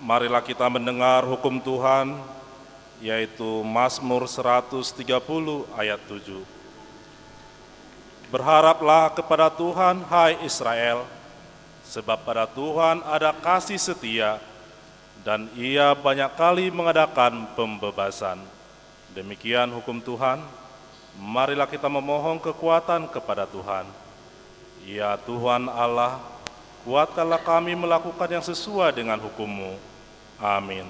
Marilah kita mendengar hukum Tuhan, yaitu Mazmur 130 ayat 7. Berharaplah kepada Tuhan, hai Israel, sebab pada Tuhan ada kasih setia, dan Ia banyak kali mengadakan pembebasan. Demikian hukum Tuhan, marilah kita memohon kekuatan kepada Tuhan. Ya Tuhan Allah, kuatkanlah kami melakukan yang sesuai dengan hukum-Mu. Amin.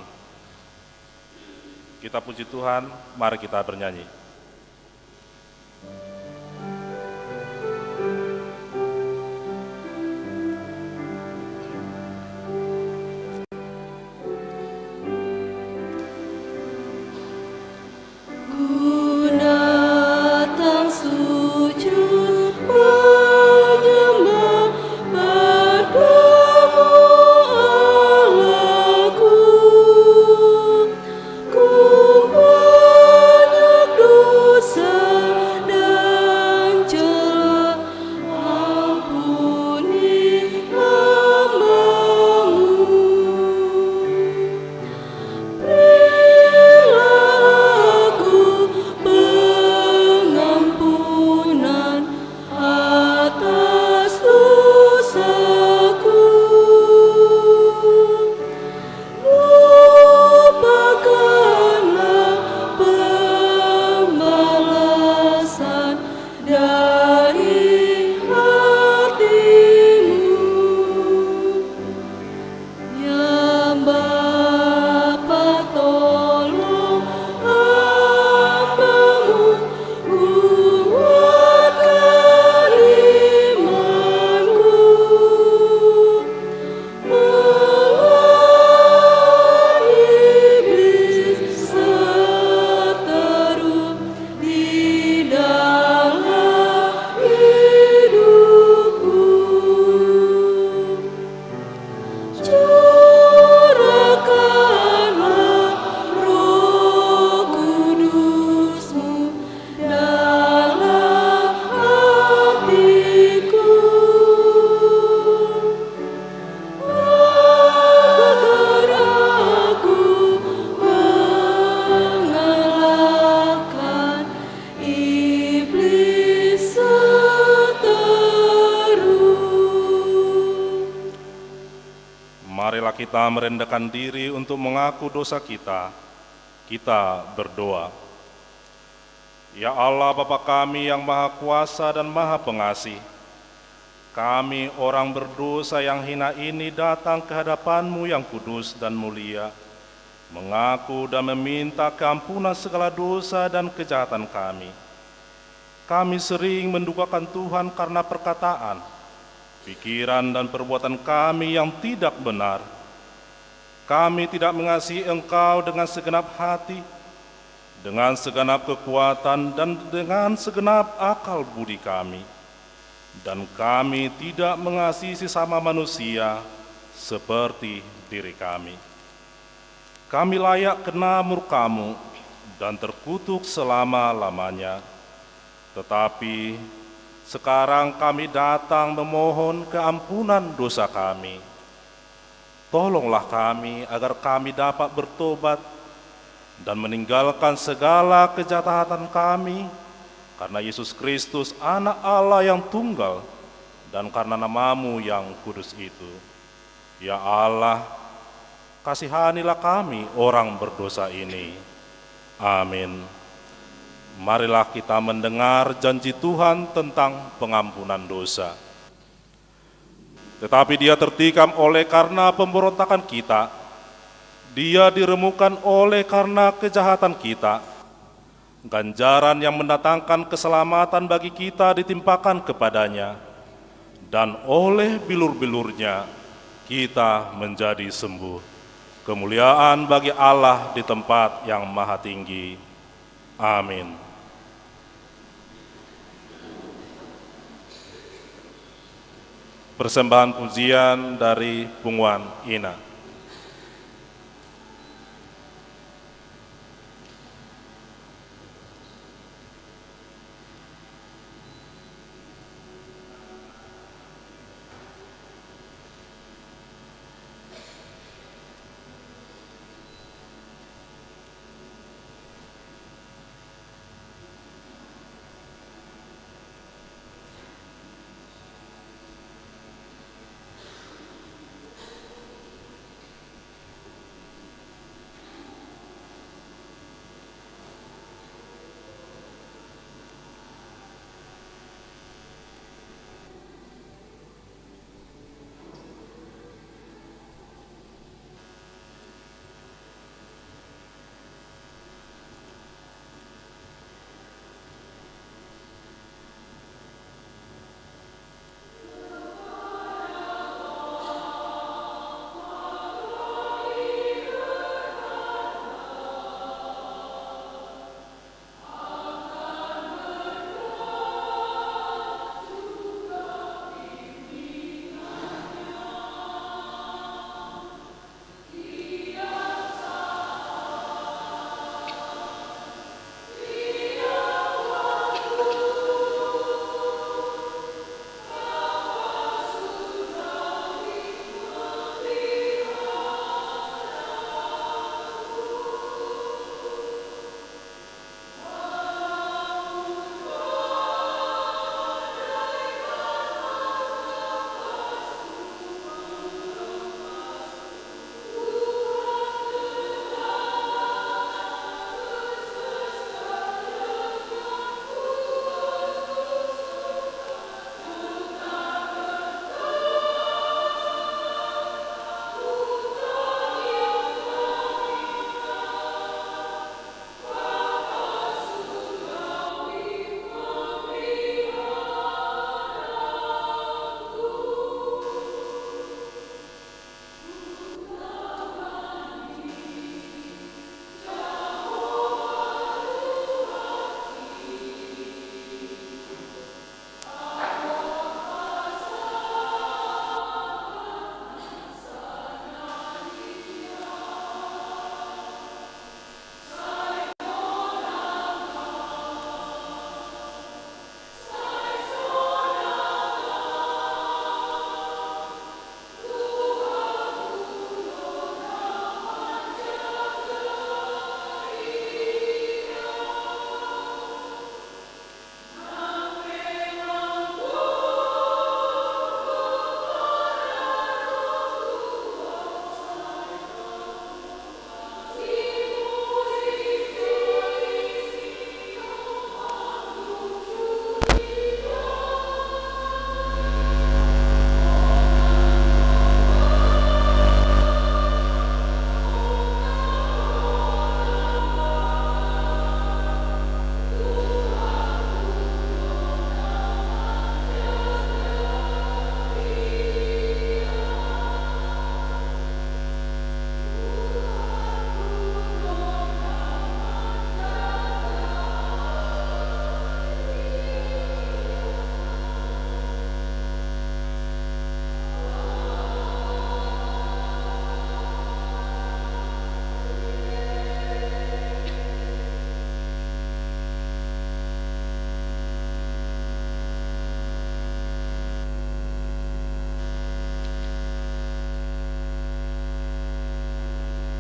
Kita puji Tuhan, mari kita bernyanyi. Marilah kita merendahkan diri untuk mengaku dosa kita. Kita berdoa. Ya Allah Bapa kami yang Maha Kuasa dan Maha Pengasih, kami orang berdosa yang hina ini datang ke hadapan-Mu yang kudus dan mulia, mengaku dan meminta keampunan segala dosa dan kejahatan kami. Kami sering mendukakan Tuhan karena perkataan, pikiran dan perbuatan kami yang tidak benar. Kami tidak mengasihi Engkau dengan segenap hati, dengan segenap kekuatan, dan dengan segenap akal budi kami. Dan kami tidak mengasihi sesama manusia seperti diri kami. Kami layak kena murka-Mu dan terkutuk selama-lamanya. Tetapi sekarang kami datang memohon keampunan dosa kami. Tolonglah kami agar kami dapat bertobat dan meninggalkan segala kejahatan kami karena Yesus Kristus Anak Allah yang tunggal dan karena nama-Mu yang kudus itu. Ya Allah, kasihanilah kami orang berdosa ini. Amin. Marilah kita mendengar janji Tuhan tentang pengampunan dosa. Tetapi Dia tertikam oleh karena pemberontakan kita, Dia diremukkan oleh karena kejahatan kita. Ganjaran yang mendatangkan keselamatan bagi kita ditimpakan kepadanya, dan oleh bilur-bilurnya kita menjadi sembuh. Kemuliaan bagi Allah di tempat yang maha tinggi. Amin. Persembahan pujian dari Pungwan Ina.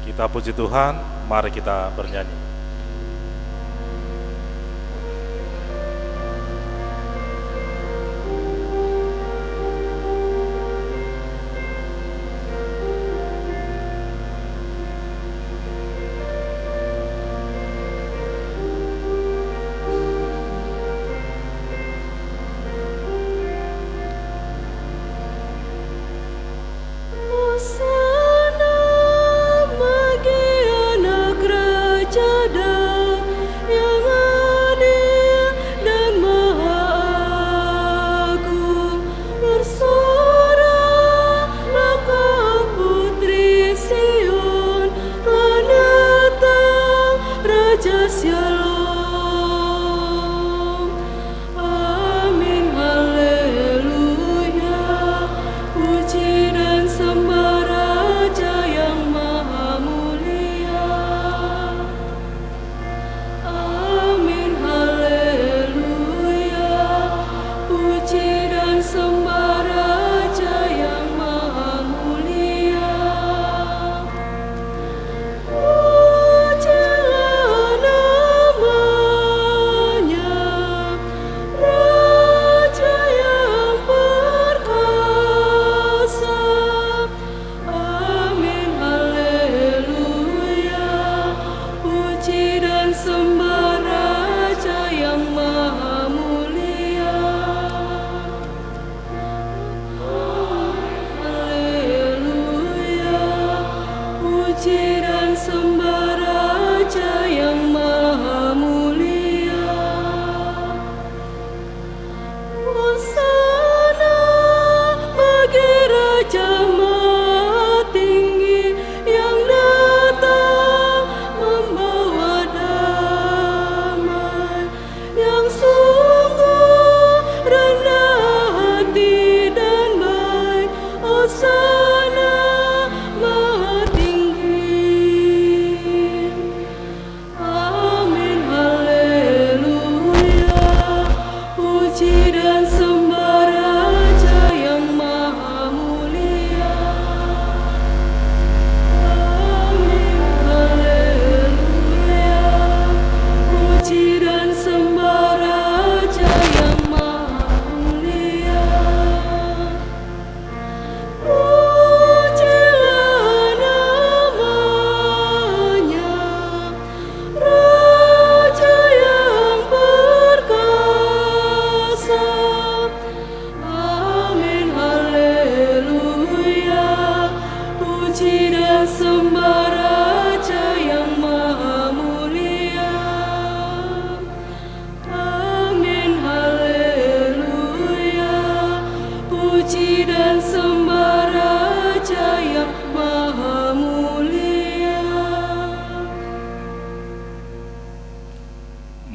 Kita puji Tuhan, mari kita bernyanyi.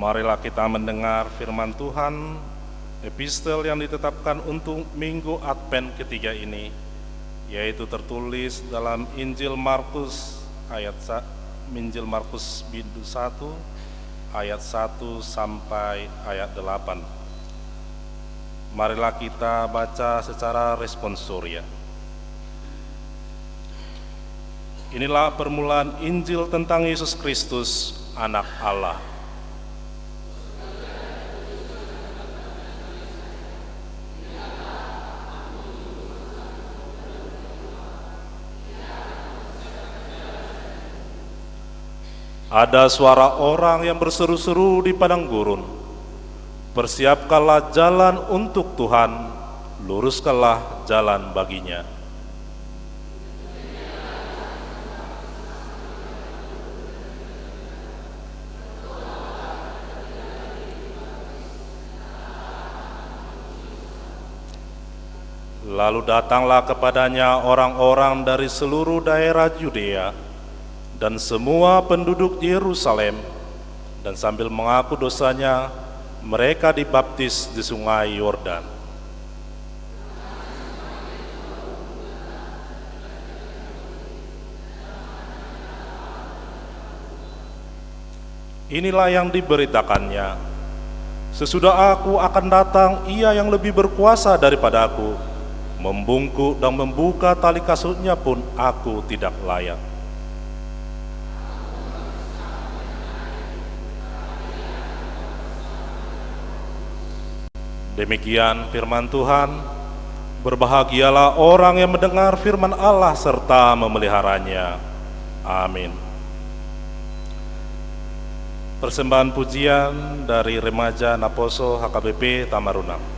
Marilah kita mendengar firman Tuhan, epistel yang ditetapkan untuk Minggu Advent ketiga ini, yaitu tertulis dalam Injil Markus Injil Markus 1 ayat 1 sampai ayat 8. Marilah kita baca secara responsorial. Inilah permulaan Injil tentang Yesus Kristus, Anak Allah. Ada suara orang yang berseru-seru di padang gurun, "Persiapkanlah jalan untuk Tuhan, luruskanlah jalan baginya." Lalu datanglah kepadanya orang-orang dari seluruh daerah Yudea dan semua penduduk Yerusalem, dan sambil mengaku dosanya, mereka dibaptis di sungai Yordan. Inilah yang diberitakannya, "Sesudah aku akan datang, Ia yang lebih berkuasa daripada aku, membungkuk dan membuka tali kasutnya pun aku tidak layak." Demikian firman Tuhan, berbahagialah orang yang mendengar firman Allah serta memeliharanya. Amin. Persembahan pujian dari remaja Naposo HKBP Tamarunang.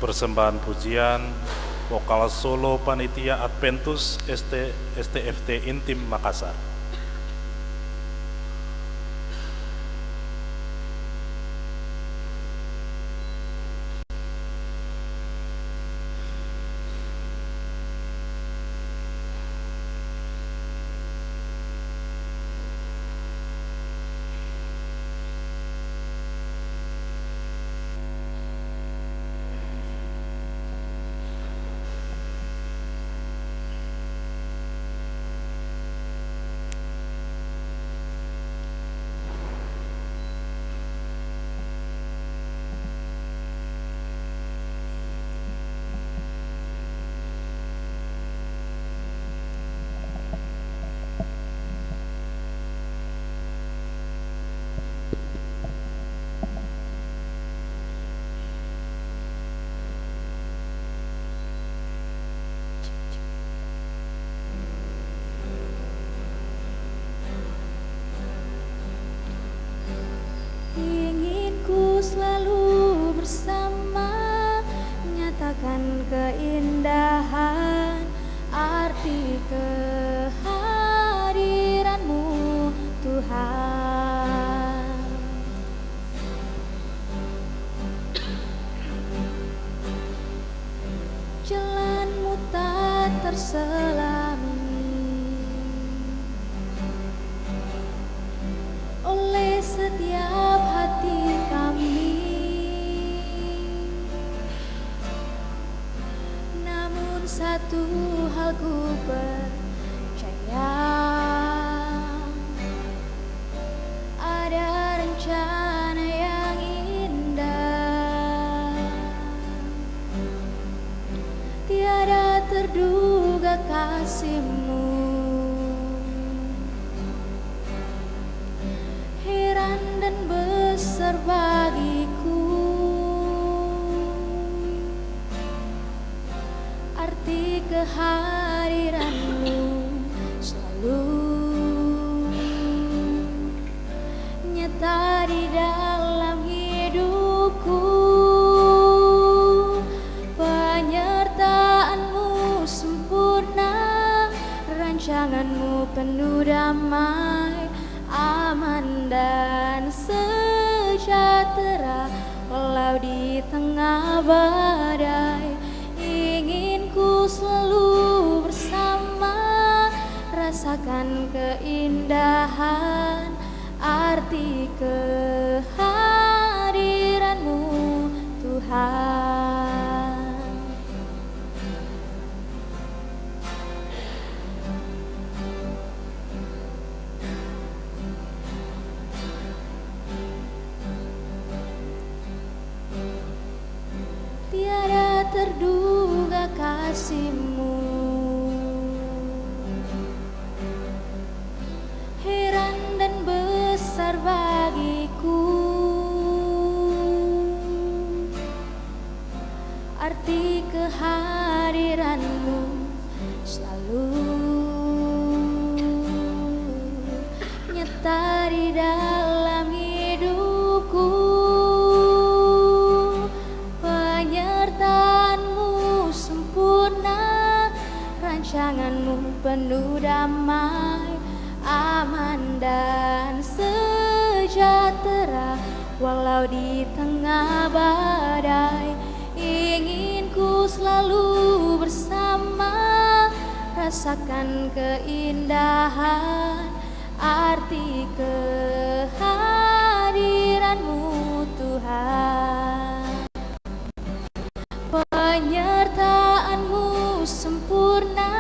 Persembahan pujian vokal solo Panitia Adventus STFT Intim Makassar. Selalu bersama, nyatakan keindahan arti kehadiran-Mu Tuhan. Jalan-Mu tak terselami oleh setiap hati kami. Satu hal ku percaya, ada rencana yang indah, tiada terduga kasih-Mu, heran dan besar bagiku. Arti kehadiran-Mu selalu nyata di dalam hidupku. Penyertaan-Mu sempurna, rancangan-Mu penuh damai, aman dan sejahtera walau di tengah badai. Ku selalu bersama, rasakan keindahan arti kehadiran-Mu Tuhan. Tiada terduga kasih-Mu, heran dan besar bagiku. Arti kehadiran-Mu selalu nyata di dalam hidupku. Rancangan-Mu penuh damai, aman dan sejahtera walau di tengah badai. Ingin ku selalu bersama, rasakan keindahan arti kehadiran-Mu Tuhan. Penyertaan-Mu sempurna,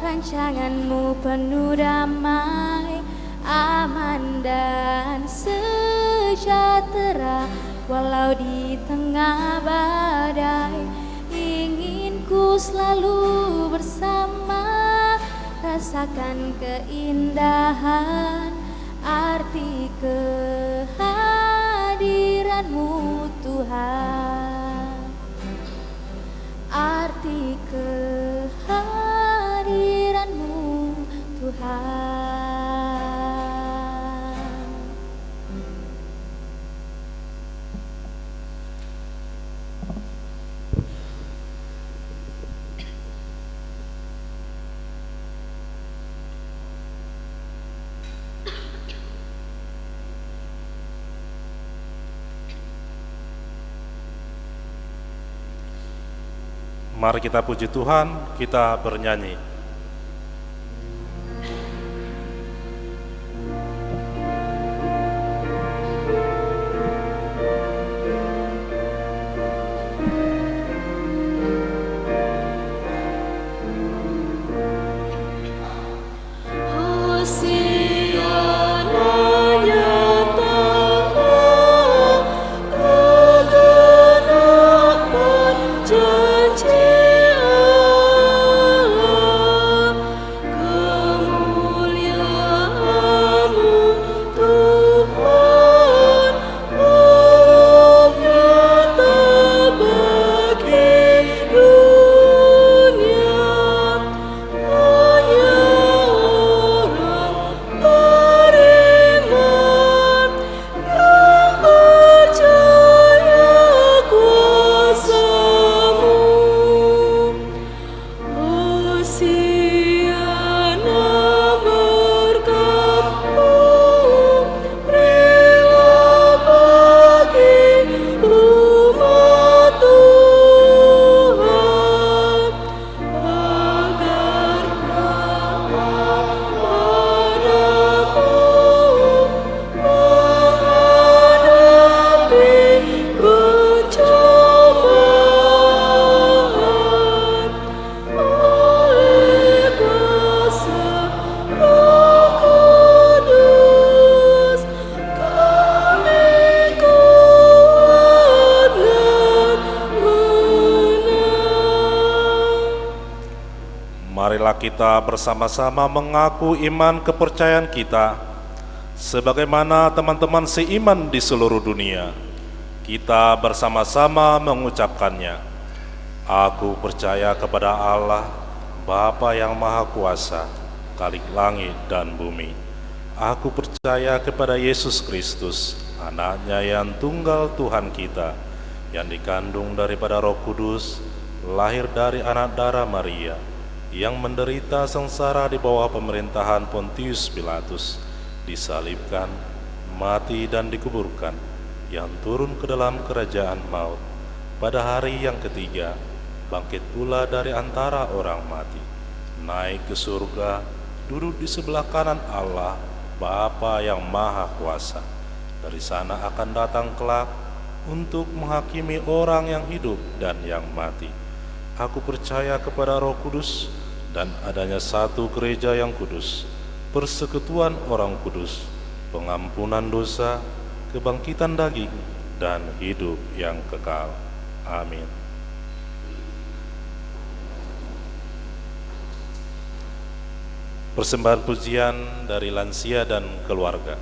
rancangan-Mu penuh damai, aman dan sejahtera walau di tengah badai. Ingin ku selalu bersama, rasakan keindahan arti kehadiran-Mu Tuhan. Arti kehadiran-Mu Tuhan. Mari kita puji Tuhan, kita bernyanyi. Marilah kita bersama-sama mengaku iman kepercayaan kita, sebagaimana teman-teman seiman di seluruh dunia. Kita bersama-sama mengucapkannya. Aku percaya kepada Allah, Bapa yang Maha Kuasa, Khalik langit dan bumi. Aku percaya kepada Yesus Kristus, Anaknya yang tunggal Tuhan kita, yang dikandung daripada Roh Kudus, lahir dari anak darah Maria, yang menderita sengsara di bawah pemerintahan Pontius Pilatus, disalibkan, mati dan dikuburkan, yang turun ke dalam kerajaan maut, pada hari yang ketiga, bangkit pula dari antara orang mati, naik ke surga, duduk di sebelah kanan Allah, Bapa yang Maha Kuasa. Dari sana akan datang kelak untuk menghakimi orang yang hidup dan yang mati. Aku percaya kepada Roh Kudus dan adanya satu gereja yang kudus, persekutuan orang kudus, pengampunan dosa, kebangkitan daging, dan hidup yang kekal. Amin. Persembahan pujian dari lansia dan keluarga.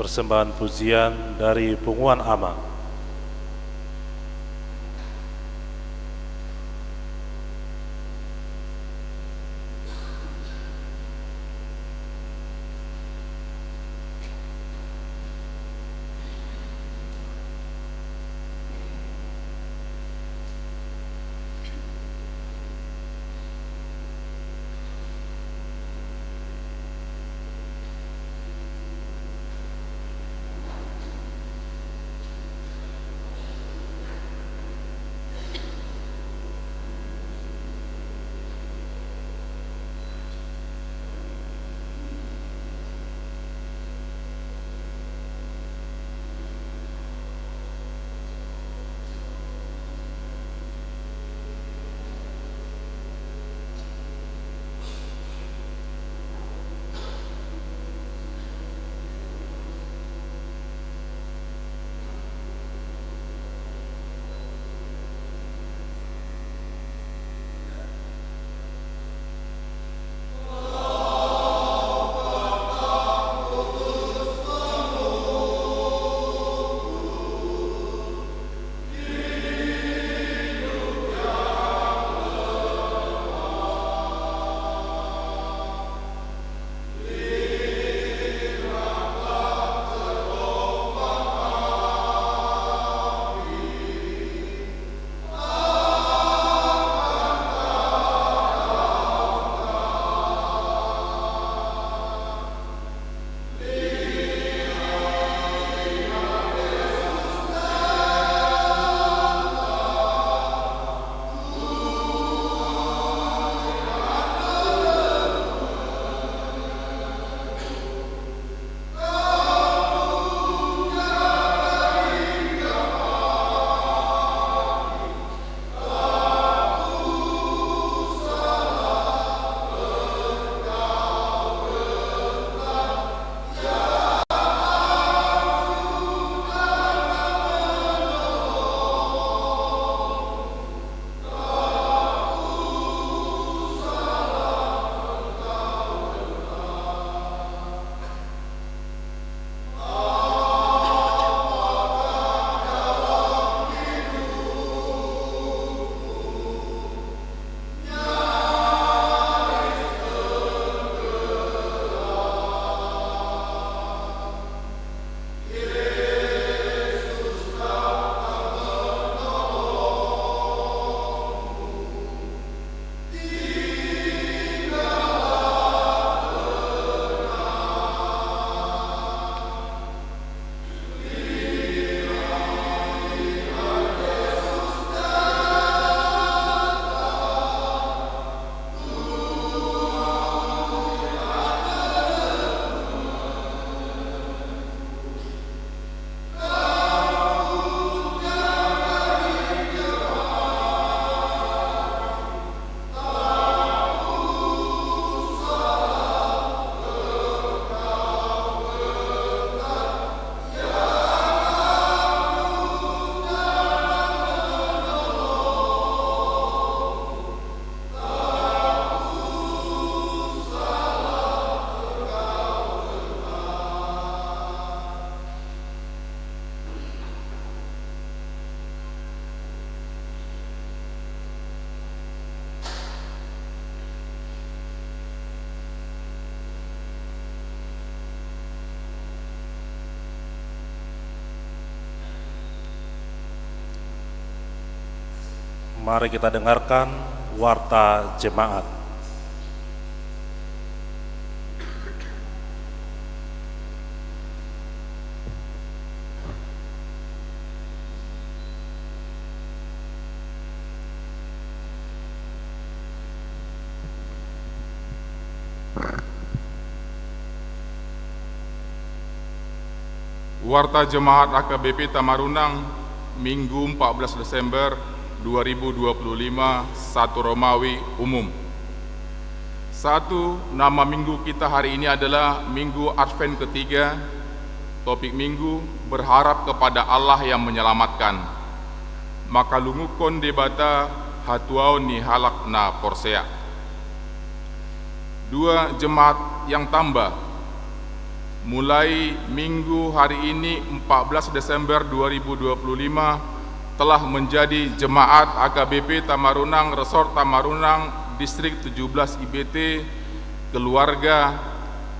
persembahan pujian dari Punguan Ama. Mari kita dengarkan warta jemaat. Warta Jemaat AKBP Tamarunang, Minggu 14 Desember 2025, 1 Romawi Umum. 1. Nama minggu kita hari ini adalah Minggu Advent ketiga. Topik minggu, berharap kepada Allah yang menyelamatkan. Maka lungukon debata hatuau ni halak na porsea. 2. Jemaat yang tambah. mulai minggu hari ini 14 Desember 2025 telah menjadi jemaat AKBP Tamarunang, Resort Tamarunang, Distrik 17 IBT, keluarga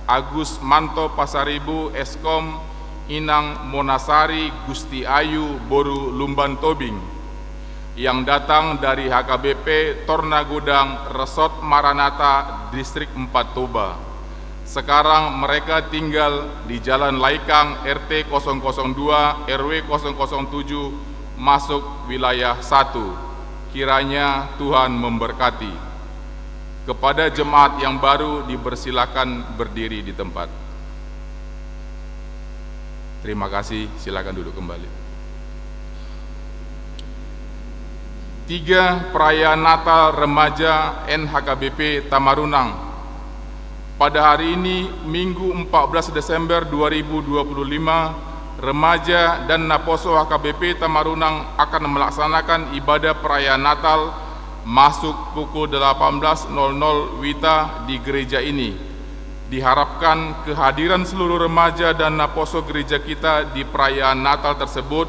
Agus Manto Pasaribu, Eskom Inang Monasari Gusti Ayu Boru Lumban Tobing, yang datang dari HKBP Tornagodang, Resort Maranatha, Distrik 4 Toba. Sekarang mereka tinggal di Jalan Laikang, RT 002, RW 007, masuk wilayah 1. Kiranya Tuhan memberkati. Kepada jemaat yang baru dipersilakan berdiri di tempat. Terima kasih, silakan duduk kembali. 3. Perayaan Natal Remaja NHKBP Tamarunang. Pada hari ini, Minggu 14 Desember 2025, Remaja dan Naposo HKBP Tamarunang akan melaksanakan ibadah perayaan Natal masuk pukul 18.00 WITA di gereja ini. Diharapkan kehadiran seluruh remaja dan Naposo gereja kita di perayaan Natal tersebut,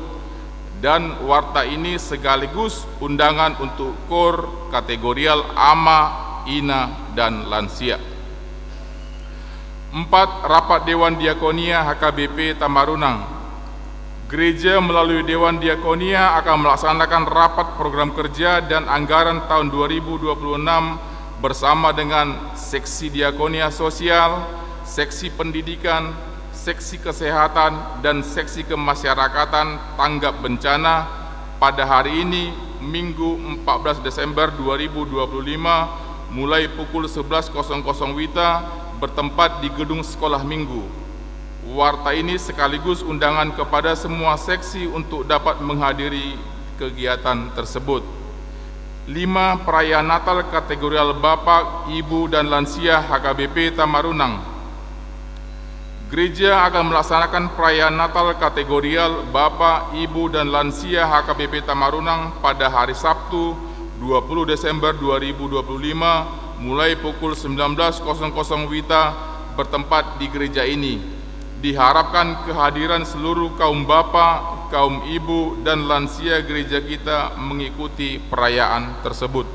dan warta ini sekaligus undangan untuk KOR, kategorial AMA, INA, dan lansia. 4. Rapat Dewan Diakonia HKBP Tamarunang. Gereja melalui Dewan Diakonia akan melaksanakan rapat program kerja dan anggaran tahun 2026 bersama dengan Seksi Diakonia Sosial, Seksi Pendidikan, Seksi Kesehatan, dan Seksi Kemasyarakatan Tanggap Bencana pada hari ini, Minggu 14 Desember 2025, mulai pukul 11.00 WITA bertempat di Gedung Sekolah Minggu. Warta ini sekaligus undangan kepada semua seksi untuk dapat menghadiri kegiatan tersebut. 5. Perayaan Natal kategorial Bapak, Ibu, dan Lansia HKBP Tamarunang. Gereja akan melaksanakan perayaan Natal kategorial Bapak, Ibu, dan Lansia HKBP Tamarunang pada hari Sabtu 20 Desember 2025 mulai pukul 19.00 WITA bertempat di gereja ini. Diharapkan kehadiran seluruh kaum bapa, kaum ibu, dan lansia gereja kita mengikuti perayaan tersebut.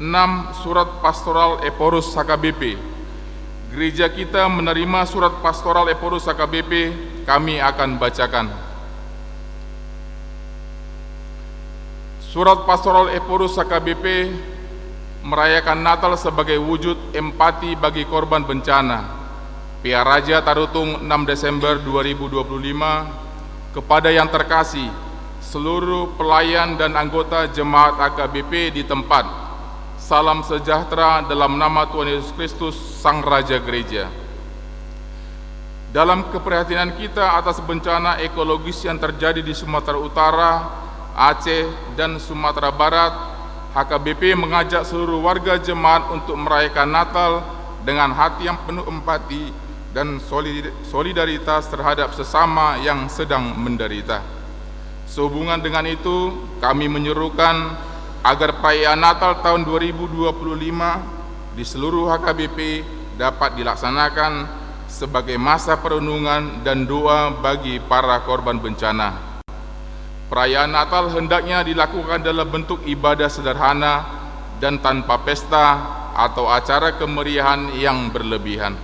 6. Surat Pastoral Eporus HKBP. Gereja kita menerima surat Pastoral Eporus HKBP, kami akan bacakan. Surat Pastoral Eporus HKBP merayakan Natal sebagai wujud empati bagi korban bencana. Pia Raja Tarutung, 6 Desember 2025. Kepada yang terkasih, seluruh pelayan dan anggota jemaat AKBP di tempat, salam sejahtera dalam nama Tuhan Yesus Kristus, Sang Raja Gereja. Dalam keprihatinan kita atas bencana ekologis yang terjadi di Sumatera Utara, Aceh, dan Sumatera Barat, HKBP mengajak seluruh warga jemaat untuk merayakan Natal dengan hati yang penuh empati dan solidaritas terhadap sesama yang sedang menderita. Sehubungan dengan itu, kami menyerukan agar perayaan Natal tahun 2025 di seluruh HKBP dapat dilaksanakan sebagai masa perenungan dan doa bagi para korban bencana. Perayaan Natal hendaknya dilakukan dalam bentuk ibadah sederhana dan tanpa pesta atau acara kemeriahan yang berlebihan.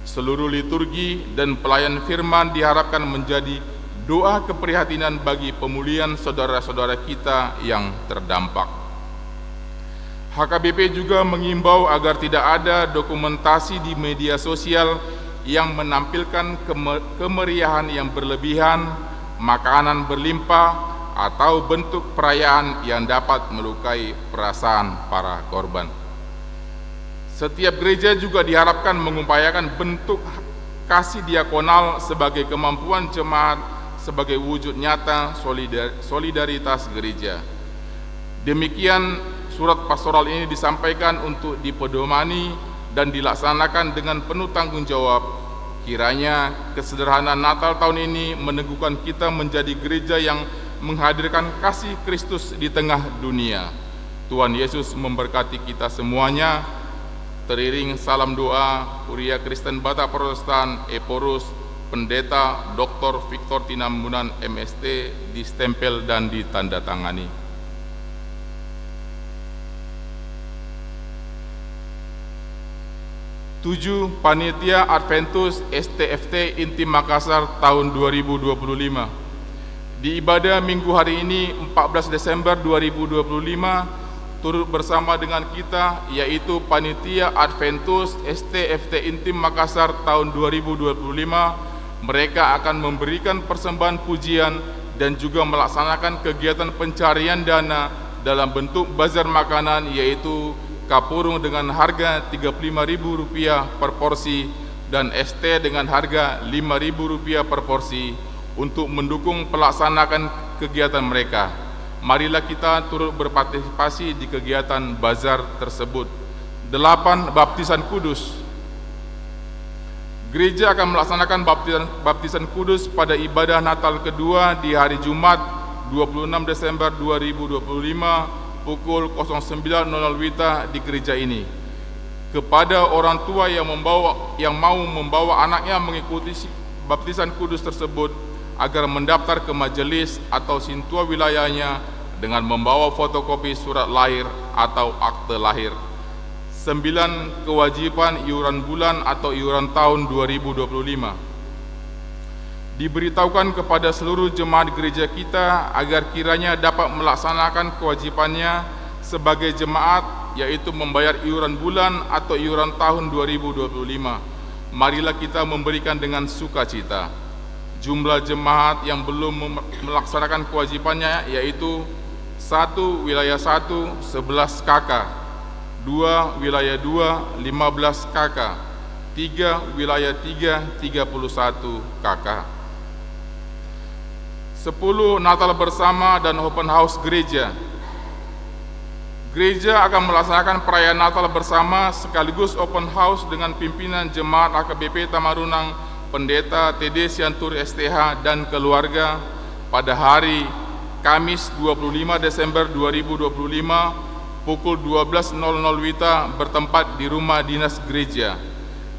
Seluruh liturgi dan pelayan firman diharapkan menjadi doa keprihatinan bagi pemulihan saudara-saudara kita yang terdampak. HKBP juga mengimbau agar tidak ada dokumentasi di media sosial yang menampilkan kemeriahan yang berlebihan, makanan berlimpah, atau bentuk perayaan yang dapat melukai perasaan para korban. Setiap gereja juga diharapkan mengupayakan bentuk kasih diakonal sebagai kemampuan jemaat sebagai wujud nyata solidaritas gereja. Demikian surat pastoral ini disampaikan untuk dipedomani dan dilaksanakan dengan penuh tanggung jawab. Kiranya kesederhanaan Natal tahun ini meneguhkan kita menjadi gereja yang menghadirkan kasih Kristus di tengah dunia. Tuhan Yesus memberkati kita semuanya. teriring salam doa Kuria Kristen Batak Protestan Eporus Pendeta Dr. Victor Tinambunan MST distempel dan ditandatangani. Tujuh, Panitia Adventus STFT Inti Makassar tahun 2025. Di ibadah minggu hari ini 14 Desember 2025 turut bersama dengan kita yaitu Panitia Adventus STFT Intim Makassar tahun 2025. Mereka akan memberikan persembahan pujian dan juga melaksanakan kegiatan pencarian dana dalam bentuk bazar makanan yaitu kapurung dengan harga Rp35.000 per porsi dan ST dengan harga Rp5.000 per porsi untuk mendukung pelaksanaan kegiatan mereka. Marilah kita turut berpartisipasi di kegiatan bazar tersebut. 8. Baptisan Kudus. Gereja akan melaksanakan baptisan kudus pada ibadah Natal kedua di hari Jumat 26 Desember 2025 pukul 09.00 WITA di gereja ini. Kepada orang tua yang mau membawa anaknya mengikuti baptisan kudus tersebut agar mendaftar ke majelis atau sintua wilayahnya dengan membawa fotokopi surat lahir atau akte lahir. 9. Kewajiban iuran bulan atau iuran tahun 2025. Diberitahukan kepada seluruh jemaat gereja kita agar kiranya dapat melaksanakan kewajibannya sebagai jemaat yaitu membayar iuran bulan atau iuran tahun 2025. Marilah kita memberikan dengan sukacita. Jumlah jemaat yang belum melaksanakan kewajibannya yaitu 1. Wilayah 1 11 KK, 2. Wilayah 2 15 KK, 3. Wilayah 3 31 KK. 10. Natal bersama dan open house gereja. Gereja akan melaksanakan perayaan Natal bersama sekaligus open house dengan pimpinan jemaat AKBP Tamarunang, Pendeta TD Sianturi STH dan keluarga pada hari Kamis 25 Desember 2025 pukul 12.00 WITA bertempat di rumah dinas gereja.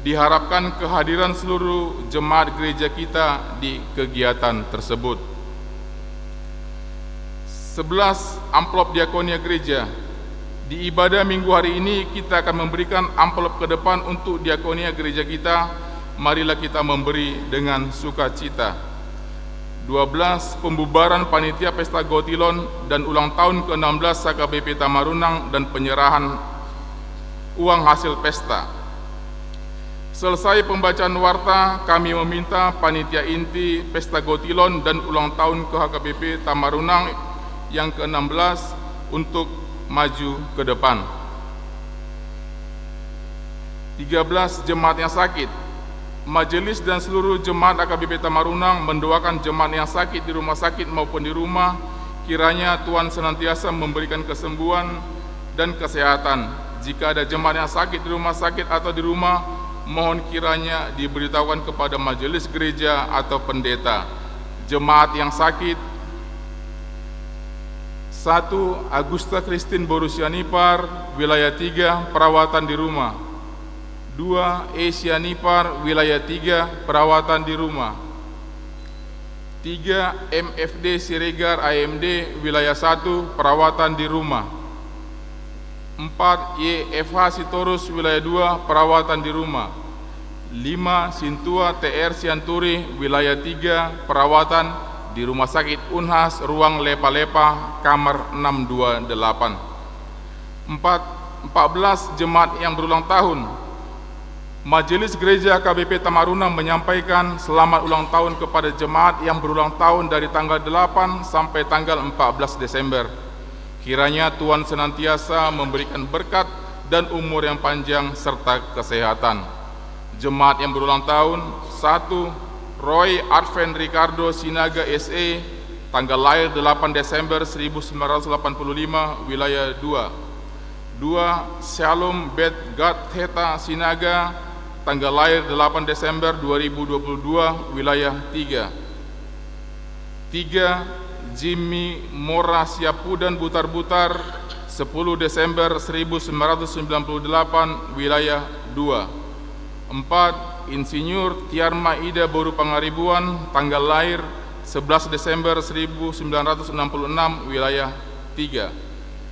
Diharapkan kehadiran seluruh jemaat gereja kita di kegiatan tersebut. 11. Amplop diakonia gereja. Di ibadah minggu hari ini kita akan memberikan amplop ke depan untuk diakonia gereja kita. Marilah kita memberi dengan sukacita. 12. Pembubaran panitia pesta Gotilon dan ulang tahun ke-16 AKBP Tamarunang dan penyerahan uang hasil pesta. Selesai pembacaan warta, kami meminta panitia inti pesta Gotilon dan ulang tahun ke HKBP Tamarunang yang ke-16 untuk maju ke depan. 13. Jemaat yang sakit. Majelis dan seluruh jemaat AKBP Tamarunang mendoakan jemaat yang sakit di rumah sakit maupun di rumah, kiranya Tuhan senantiasa memberikan kesembuhan dan kesehatan. Jika ada jemaat yang sakit di rumah sakit atau di rumah, mohon kiranya diberitahukan kepada majelis gereja atau pendeta. Jemaat yang sakit: 1. Agusta Christine Borusianipar, wilayah 3, perawatan di rumah. 2. Asianipar, wilayah 3, perawatan di rumah. 3. MFD Siregar AMD, wilayah 1, perawatan di rumah. 4. YFH Sitorus, wilayah 2, perawatan di rumah. 5. Sintua TR Sianturi, wilayah 3, perawatan di Rumah Sakit Unhas, ruang Lepa-Lepa, kamar 628. 14. Jemaat yang berulang tahun. Majelis Gereja KBP Tamarunang menyampaikan selamat ulang tahun kepada jemaat yang berulang tahun dari tanggal 8 sampai tanggal 14 Desember. Kiranya Tuhan senantiasa memberikan berkat dan umur yang panjang serta kesehatan. Jemaat yang berulang tahun: 1. Roy Advent Ricardo Sinaga SE, tanggal lahir 8 Desember 1985, wilayah 2. 2. Shalom Bet Gad Theta Sinaga, tanggal lahir 8 Desember 2022, wilayah 3. 3. Jimmy Mora Siapudan Butar-Butar, 10 Desember 1998 wilayah 2. 4. Insinyur Tiarma Ida Boru Pangaribuan, tanggal lahir 11 Desember 1966 wilayah 3.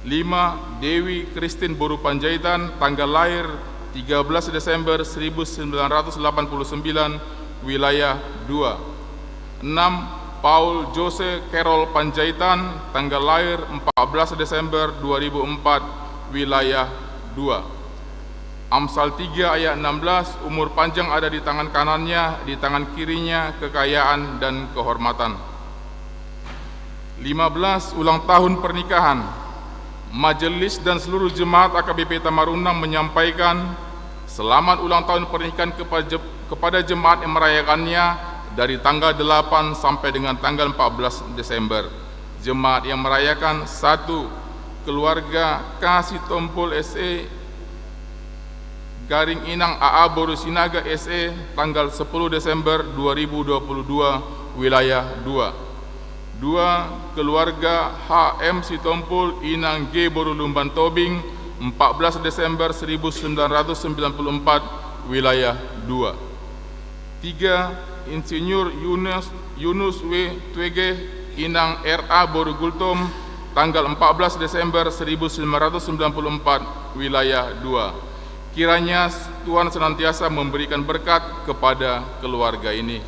5. Dewi Christine Boru Panjaitan, tanggal lahir 13 Desember 1989 wilayah 2. 6. Paul Jose Carol Panjaitan, tanggal lahir 14 Desember 2004 wilayah 2. Amsal 3 ayat 16, umur panjang ada di tangan kanannya, di tangan kirinya kekayaan dan kehormatan. 15. Ulang tahun pernikahan. Majelis dan seluruh jemaat AKBP Tamarunang menyampaikan selamat ulang tahun pernikahan kepada jemaat yang merayakannya dari tanggal 8 sampai dengan tanggal 14 Desember. Jemaat yang merayakan: 1. Keluarga Kasih Tompul SE Garing Inang AA Boru Sinaga SE, tanggal 10 Desember 2022 wilayah 2. 2. Keluarga HM Sitompul Inang G Boru Lumban Tobing, 14 Desember 1994 wilayah 2. 3. Insinyur Yunus W. Twege Inang RA Boru Gultom, tanggal 14 Desember 1994 wilayah 2. Kiranya Tuhan senantiasa memberikan berkat kepada keluarga ini.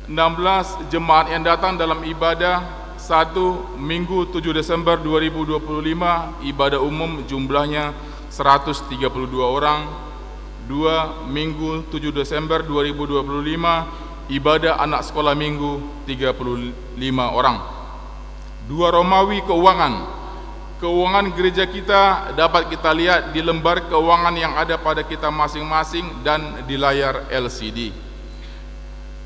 16. Jemaat yang datang dalam ibadah. 1. Minggu 7 Desember 2025, ibadah umum jumlahnya 132 orang. 2. Minggu 7 Desember 2025, ibadah anak sekolah minggu 35 orang. 2. Romawi keuangan. Keuangan gereja kita dapat kita lihat di lembar keuangan yang ada pada kita masing-masing dan di layar LCD.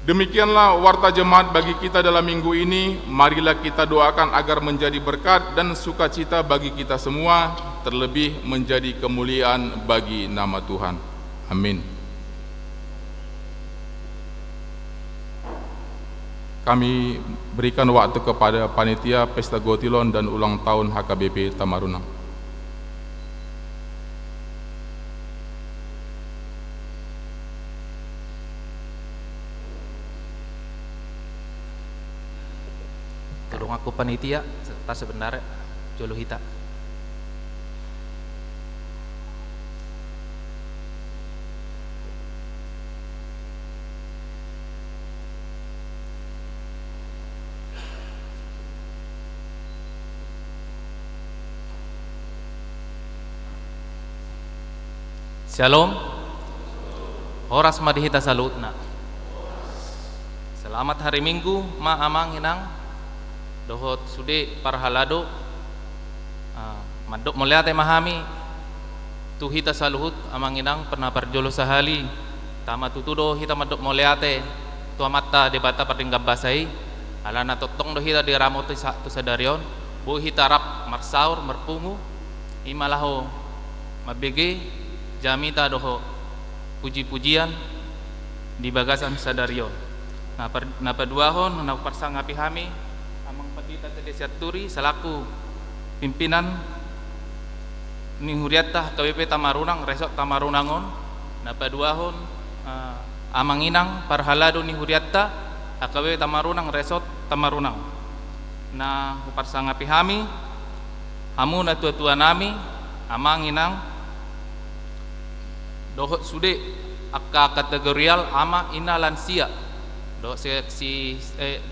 Demikianlah warta jemaat bagi kita dalam minggu ini. Marilah kita doakan agar menjadi berkat dan sukacita bagi kita semua, terlebih menjadi kemuliaan bagi nama Tuhan. Amin. Kami berikan waktu kepada panitia Pesta Gotilon dan ulang tahun HKBP Tamarunang. Tolong aku panitia serta sebenarnya Jolo Hita. Shalom. Horas madihita salutna. Selamat hari Minggu, ma amang inang dohot sude parhalado madok meliate mahami tuhita saluhut amang inang pernah parjolo sahali tama tutudo hita madok meliate tua mata debata pardinggab basai alana totong do hita di ramo tu sadarion bu hita rap marsaur merpungu imalaho mabege jamita doho puji-pujian di bagasan sadarion. Nah paduahon na parsangapi hami amang padita tedesiaturi selaku pimpinan ni huriatah KBP Tamarunang Resort Tamarunangon. Na paduahon amang inang parhalado ni huriatta KBP Tamarunang Resort Tamarunang. Na parsangapi hami hamu na tua-tua nami amang inang dohot sude akka kategorial ama ina lansia dohot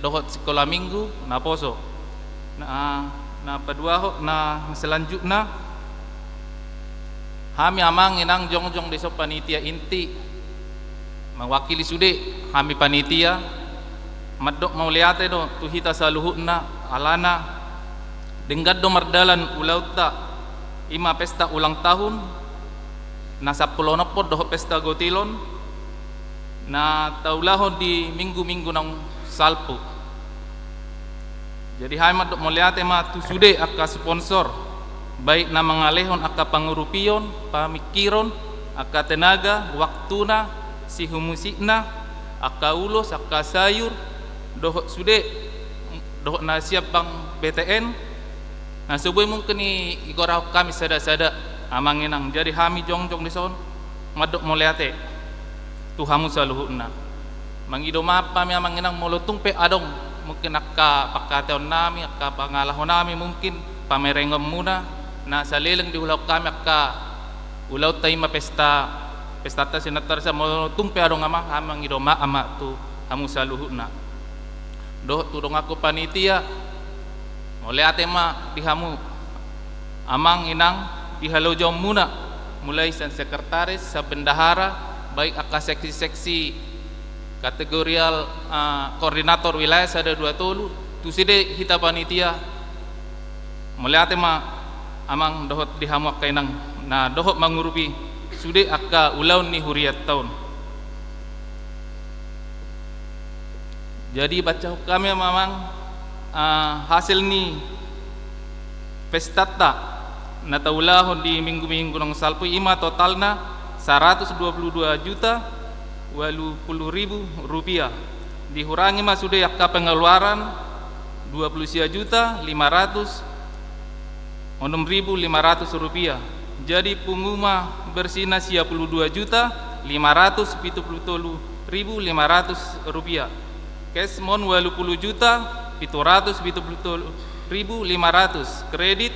dohot sekolah minggu na poso na paduahot na selanjutnya hami amang inang jongjong deso panitia inti mewakili sude hami panitia madok mauliate do tuhita saluhutna alana denggad do mardalan ulauta ima pesta ulang tahun nasa pulonok po doho pesta gotilon na taulahon di minggu-minggu ng salpo. Jadi hay madok moliate ma tusude akka sponsor baik na mangalehon akka pangurupion, pamikiron, akka tenaga, waktuna, si humusikna, akka ulos, akka sayur, doho sude doho na siap bang BTN Nah subuh mungkin ni igorah kami sada amang inang jadi hami jongjong di son madok moleate tuhamu saluhuna mangido mapa mi amang inang molotung pe adong mungkin akka pakateon nami akka pangalahon nami mungkin pamerengom muna na salileng di ulau kami akka ulau taima pesta ta sinatar sa molotung pe adong amang ido ma ama tu hamu saluhuna doh tudong aku panitia moleate ma di hamu amang inang dihalau muna mulai sa sekretaris sa bendahara baik akka seksi-seksi kategorial koordinator wilayah ada 2 tolu tu side hita panitia melihat ma amang dohot dihamu akka inang na dohot mangurupi sude akka ulaun ni huriat tahun. Jadi baca kami memang hasil ni pestata na taulahon di minggu-minggu nang salpu ima totalna 122.080.000 rupiah dikurangi mas sudah yakka pengeluaran 20.506.500 rupiah jadi penguma bersina 22.570.500 rupiah cash mon 20.770.500 kredit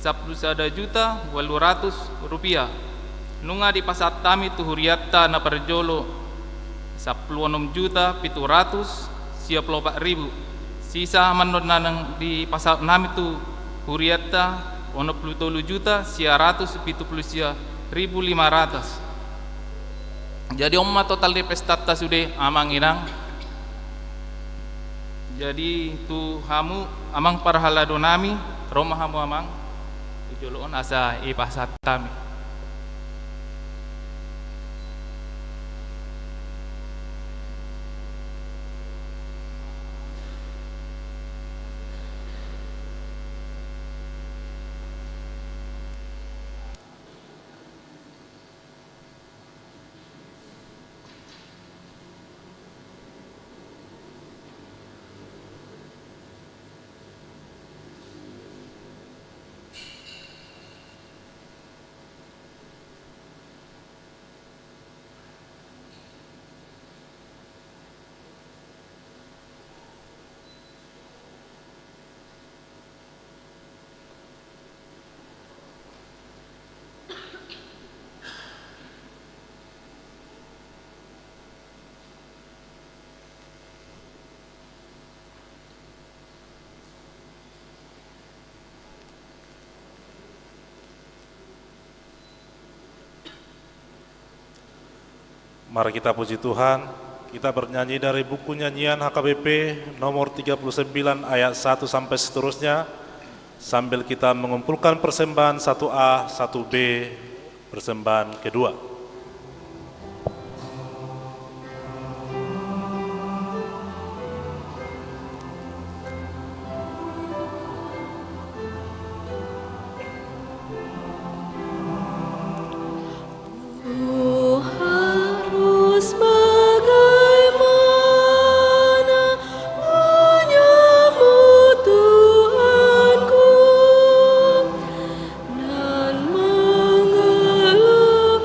10.800.000 rupiah nunga di pasat kami tu huriatta na perjolo 16.700.000 sisa manon nanang di pasat nami tu huriatta 60.700.500 jadi omma total di pestata sudah amang inang jadi tu hamu amang parhalado nami rumah hamu amang tujoloon asa ipasat kami. Mari kita puji Tuhan, kita bernyanyi dari buku nyanyian HKBP nomor 39 ayat 1 sampai seterusnya sambil kita mengumpulkan persembahan 1A, 1B, persembahan kedua. Dan mengeluh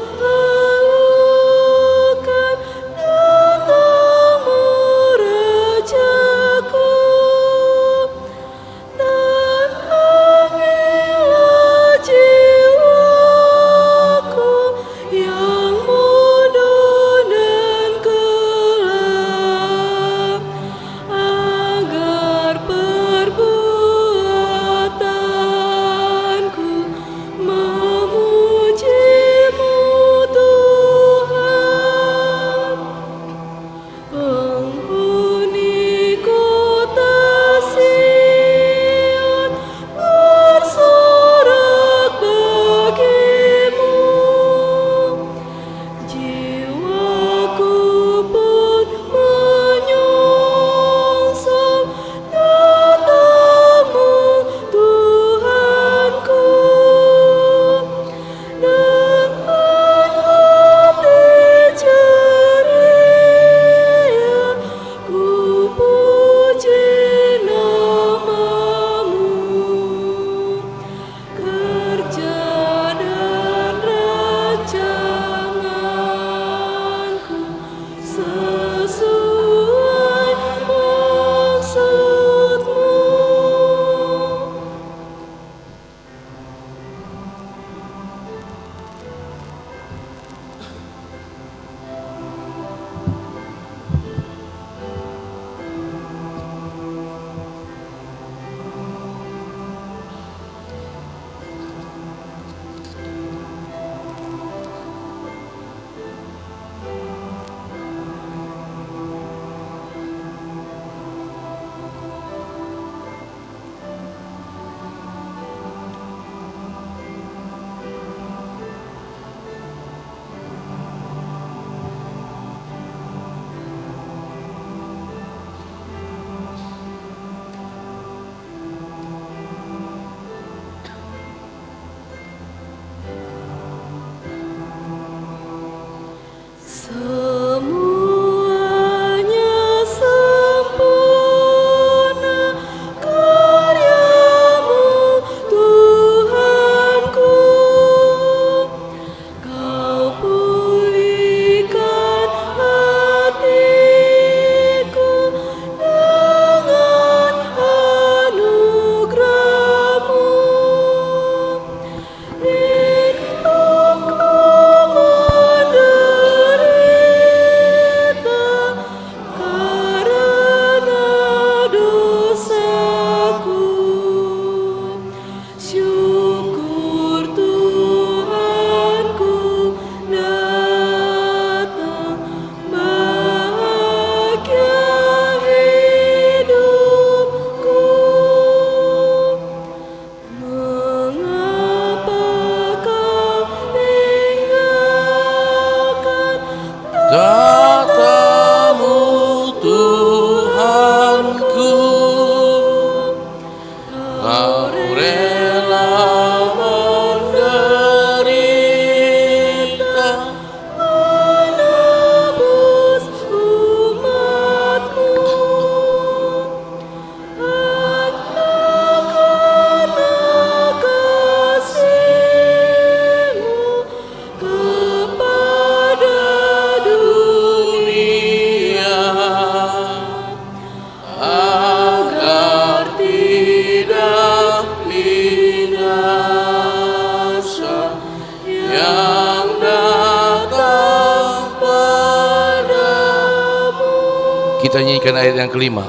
kita nyanyikan ayat yang kelima.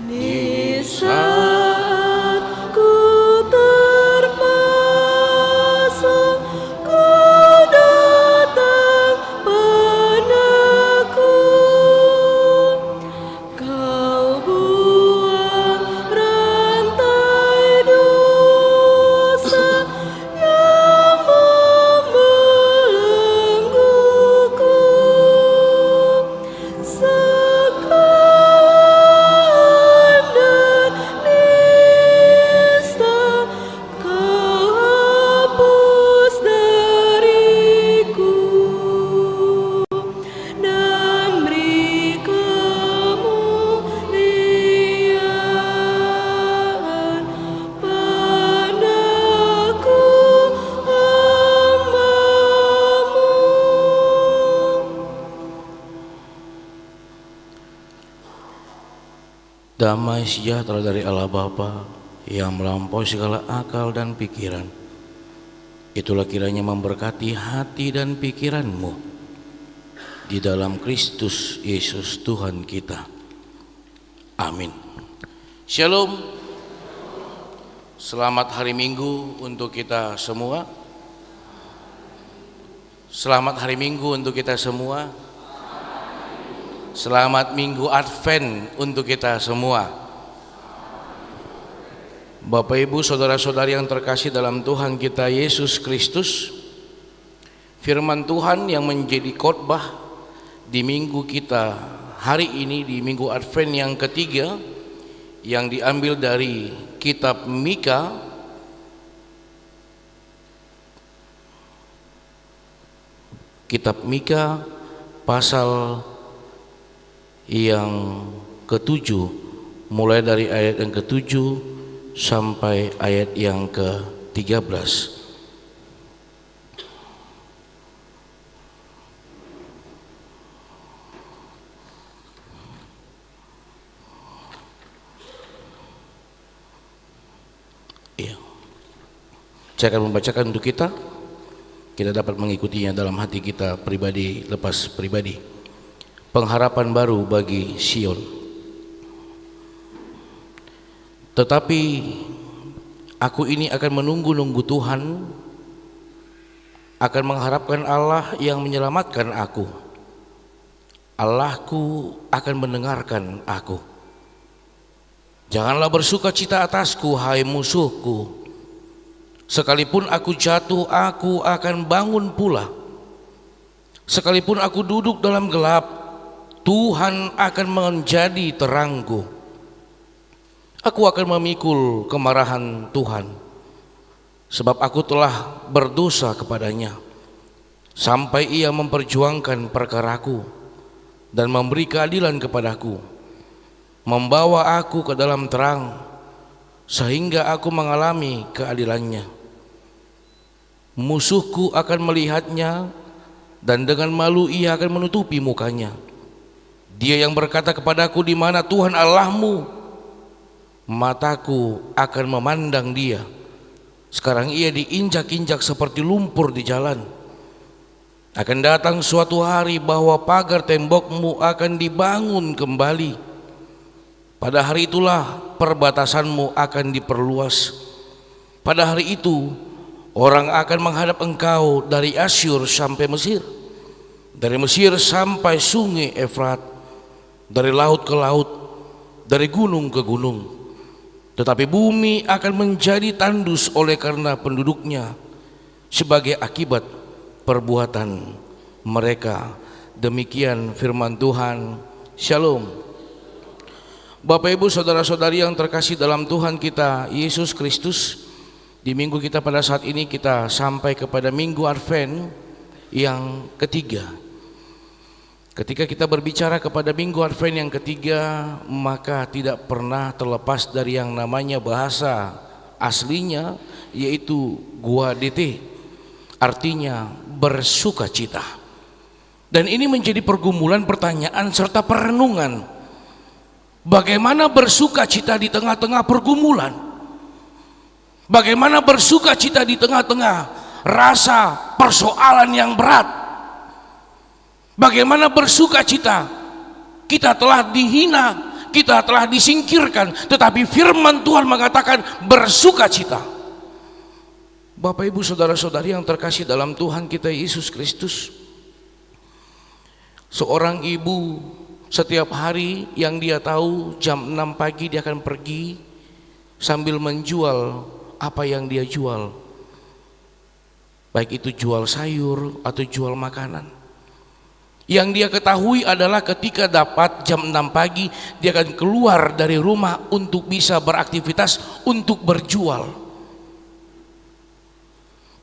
Di saat ku terpasung, kau datang padaku. Kau buang rantai dosa yang membelengguku. Sekawan dan nista kau hapus dariku, dan beri kemuliaan padaku, hamba-Mu. Damai sejahtera dari Allah Bapa yang melampaui segala akal dan pikiran, itulah kiranya memberkati hati dan pikiranmu di dalam Kristus Yesus Tuhan kita. Amin. Shalom. Selamat hari Minggu untuk kita semua. Selamat hari Minggu untuk kita semua. Selamat Minggu Advent untuk kita semua. Bapak Ibu saudara-saudari yang terkasih dalam Tuhan kita Yesus Kristus, firman Tuhan yang menjadi khotbah di minggu kita hari ini, di minggu Advent yang ketiga, yang diambil dari kitab Mika pasal yang ke-7, mulai dari ayat yang ke-7 sampai ayat yang ke-13. Iya. Saya akan membacakan untuk kita dapat mengikutinya dalam hati kita pribadi lepas pribadi. Pengharapan baru bagi Sion. Tetapi aku ini akan menunggu-nunggu Tuhan, akan mengharapkan Allah yang menyelamatkan aku. Allahku akan mendengarkan aku. Janganlah bersuka cita atasku, hai musuhku. Sekalipun aku jatuh, aku akan bangun pula. Sekalipun aku duduk dalam gelap, Tuhan akan menjadi terangku. Aku akan memikul kemarahan Tuhan, sebab aku telah berdosa kepadanya, sampai Ia memperjuangkan perkaraku dan memberi keadilan kepadaku, membawa aku ke dalam terang, sehingga aku mengalami keadilannya. Musuhku akan melihatnya, dan dengan malu ia akan menutupi mukanya. Dia yang berkata kepadaku, di mana Tuhan Allahmu? Mataku akan memandang dia. Sekarang ia diinjak-injak seperti lumpur di jalan. Akan datang suatu hari bahwa pagar tembokmu akan dibangun kembali. Pada hari itulah perbatasanmu akan diperluas. Pada hari itu orang akan menghadap engkau dari Asyur sampai Mesir, dari Mesir sampai sungai Efrat, dari laut ke laut, dari gunung ke gunung. Tetapi bumi akan menjadi tandus oleh karena penduduknya, sebagai akibat perbuatan mereka. Demikian firman Tuhan. Shalom. Bapak Ibu saudara-saudari yang terkasih dalam Tuhan kita Yesus Kristus, di minggu kita pada saat ini kita sampai kepada minggu Advent yang ketiga. Ketika kita berbicara kepada minggu Advent yang ketiga, maka tidak pernah terlepas dari yang namanya bahasa aslinya, yaitu Gaudete, artinya bersuka cita. Dan ini menjadi pergumulan, pertanyaan serta perenungan. Bagaimana bersuka cita di tengah-tengah pergumulan? Bagaimana bersuka cita di tengah-tengah rasa persoalan yang berat? Bagaimana bersuka cita kita telah dihina, kita telah disingkirkan, tetapi firman Tuhan mengatakan bersukacita. Bapak Ibu saudara-saudari yang terkasih dalam Tuhan kita Yesus Kristus, seorang ibu setiap hari yang dia tahu jam 6 pagi dia akan pergi sambil menjual apa yang dia jual, baik itu jual sayur atau jual makanan. Yang dia ketahui adalah ketika dapat jam 6 pagi dia akan keluar dari rumah untuk bisa beraktivitas, untuk berjual.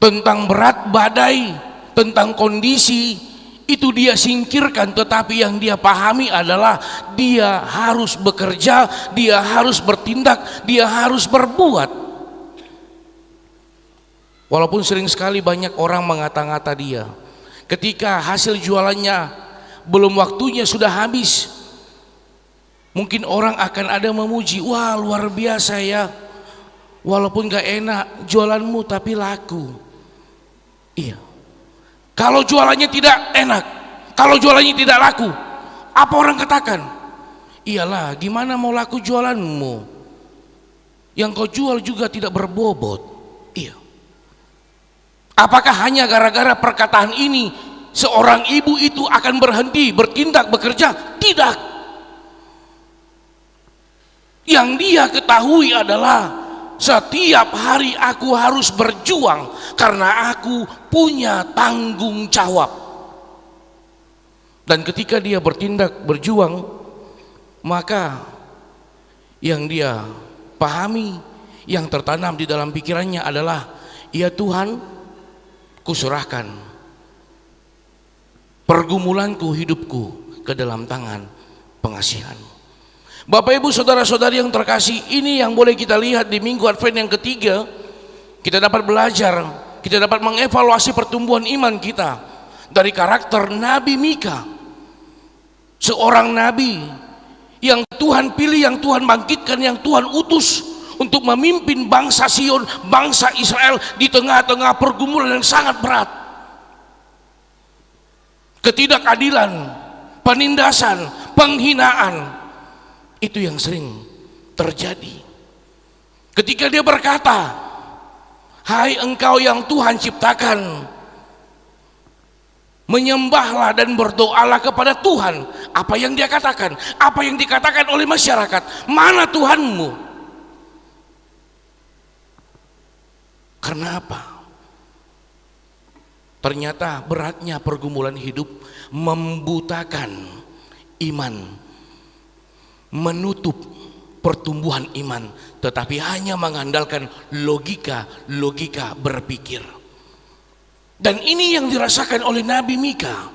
Tentang berat badai, tentang kondisi itu dia singkirkan, tetapi yang dia pahami adalah dia harus bekerja, dia harus bertindak, dia harus berbuat. Walaupun sering sekali banyak orang mengata-ngata dia, ketika hasil jualannya belum waktunya sudah habis, mungkin orang akan ada memuji, wah luar biasa ya, walaupun gak enak jualanmu tapi laku. Iya, kalau jualannya tidak enak, kalau jualannya tidak laku, apa orang katakan? Iyalah, gimana mau laku jualanmu, yang kau jual juga tidak berbobot. Iya. Apakah hanya gara-gara perkataan ini seorang ibu itu akan berhenti bertindak bekerja? Tidak. Yang dia ketahui adalah setiap hari aku harus berjuang karena aku punya tanggung jawab. Dan ketika dia bertindak berjuang, maka yang dia pahami, yang tertanam di dalam pikirannya adalah, ya Tuhan, kuserahkan pergumulanku, hidupku ke dalam tangan pengasihan-Mu. Bapak Ibu saudara-saudari yang terkasih, ini yang boleh kita lihat di Minggu Advent yang ketiga. Kita dapat belajar, kita dapat mengevaluasi pertumbuhan iman kita dari karakter Nabi Mika, seorang nabi yang Tuhan pilih, yang Tuhan bangkitkan, yang Tuhan utus untuk memimpin bangsa Sion, bangsa Israel di tengah-tengah pergumulan yang sangat berat. Ketidakadilan, penindasan, penghinaan, itu yang sering terjadi. Ketika dia berkata, hai engkau yang Tuhan ciptakan, menyembahlah dan berdoalah kepada Tuhan. Apa yang dia katakan? Apa yang dikatakan oleh masyarakat? Mana Tuhanmu? Karena apa? Ternyata beratnya pergumulan hidup membutakan iman, menutup pertumbuhan iman, tetapi hanya mengandalkan logika berpikir. Dan ini yang dirasakan oleh Nabi Mika.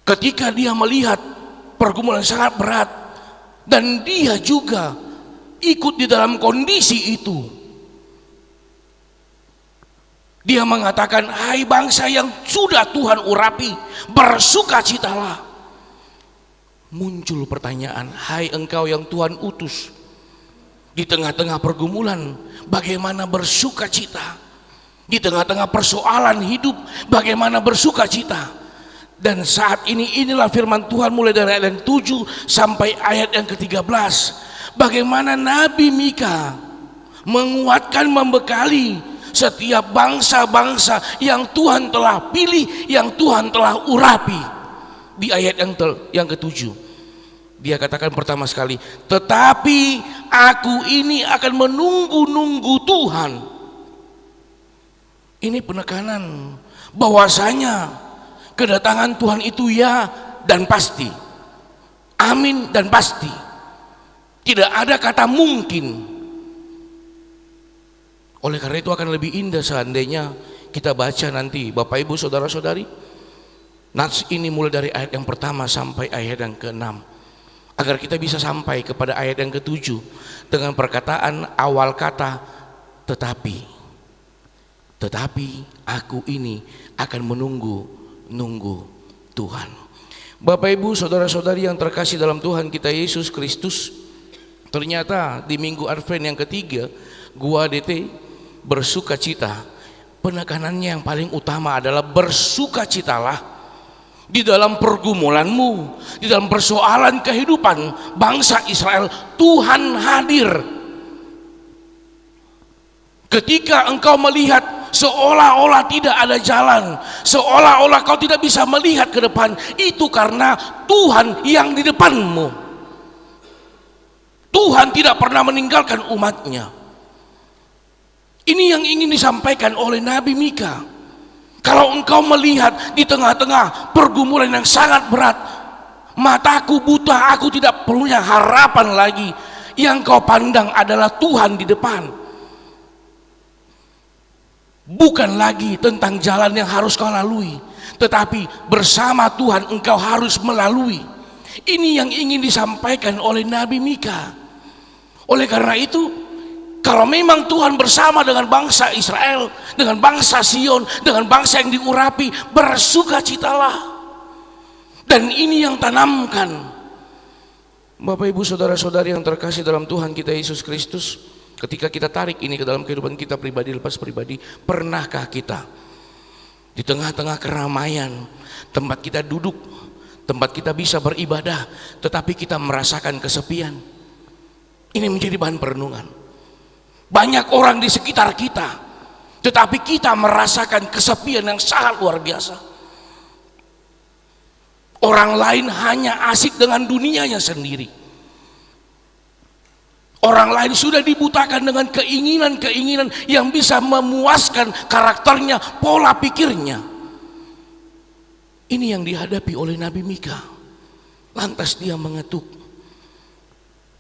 Ketika dia melihat pergumulan sangat berat dan dia juga ikut di dalam kondisi itu, dia mengatakan, hai bangsa yang sudah Tuhan urapi, bersukacitalah. Muncul pertanyaan, hai engkau yang Tuhan utus, di tengah-tengah pergumulan bagaimana bersukacita? Di tengah-tengah persoalan hidup bagaimana bersukacita? Dan saat ini inilah firman Tuhan mulai dari ayat yang 7 sampai ayat yang ke-13. Bagaimana Nabi Mika menguatkan, membekali setiap bangsa-bangsa yang Tuhan telah pilih, yang Tuhan telah urapi. Di ayat yang ke-7 dia katakan pertama sekali, tetapi aku ini akan menunggu-nunggu Tuhan. Ini penekanan bahwasanya kedatangan Tuhan itu ya dan pasti, amin dan pasti, tidak ada kata mungkin. Oleh karena itu akan lebih indah seandainya kita baca nanti Bapak Ibu saudara-saudari, nats ini mulai dari ayat yang pertama sampai ayat yang ke-6, agar kita bisa sampai kepada ayat yang ke-7 dengan perkataan awal kata tetapi aku ini akan menunggu Tuhan. Bapak Ibu saudara-saudari yang terkasih dalam Tuhan kita Yesus Kristus, ternyata di Minggu Advent yang ketiga, gua DT bersukacita, penekanannya yang paling utama adalah bersukacitalah di dalam pergumulanmu, di dalam persoalan kehidupan bangsa Israel, Tuhan hadir. Ketika engkau melihat seolah-olah tidak ada jalan, seolah-olah kau tidak bisa melihat ke depan, itu karena Tuhan yang di depanmu. Tuhan tidak pernah meninggalkan umatnya. Ini yang ingin disampaikan oleh Nabi Mika. Kalau engkau melihat di tengah-tengah pergumulan yang sangat berat, mataku buta, aku tidak punya harapan lagi, yang kau pandang adalah Tuhan di depan. Bukan lagi tentang jalan yang harus kau lalui, tetapi bersama Tuhan engkau harus melalui. Ini yang ingin disampaikan oleh Nabi Mika. Oleh karena itu, kalau memang Tuhan bersama dengan bangsa Israel, dengan bangsa Sion, dengan bangsa yang diurapi, bersukacitalah. Dan ini yang tanamkan. Bapak Ibu saudara-saudari yang terkasih dalam Tuhan kita Yesus Kristus, ketika kita tarik ini ke dalam kehidupan kita pribadi lepas pribadi, pernahkah kita di tengah-tengah keramaian, tempat kita duduk, tempat kita bisa beribadah, tetapi kita merasakan kesepian? Ini menjadi bahan perenungan. Banyak orang di sekitar kita, tetapi kita merasakan kesepian yang sangat luar biasa. Orang lain hanya asik dengan dunianya sendiri. Orang lain sudah dibutakan dengan keinginan-keinginan yang bisa memuaskan karakternya, pola pikirnya. Ini yang dihadapi oleh Nabi Mika. Lantas dia mengetuk,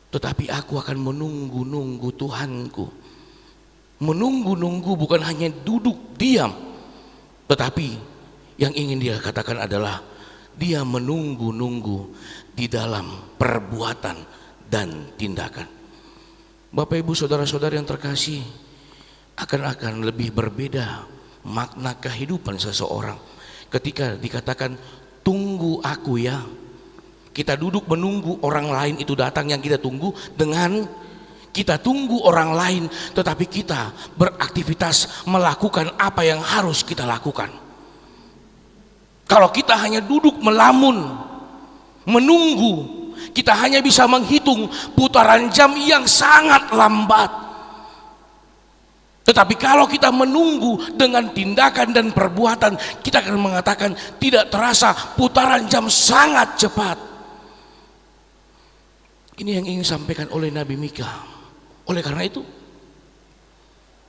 tetapi aku akan menunggu-nunggu Tuhanku. Menunggu-nunggu bukan hanya duduk diam, tetapi yang ingin dia katakan adalah dia menunggu-nunggu di dalam perbuatan dan tindakan. Bapak Ibu saudara-saudari yang terkasih, akan lebih berbeda makna kehidupan seseorang ketika dikatakan tunggu aku ya. Kita duduk menunggu orang lain itu datang yang kita tunggu, dengan kita tunggu orang lain tetapi kita beraktivitas melakukan apa yang harus kita lakukan. Kalau kita hanya duduk melamun, menunggu, kita hanya bisa menghitung putaran jam yang sangat lambat. Tetapi kalau kita menunggu dengan tindakan dan perbuatan, kita akan mengatakan tidak terasa putaran jam sangat cepat. Ini yang ingin disampaikan oleh Nabi Mika. Oleh karena itu,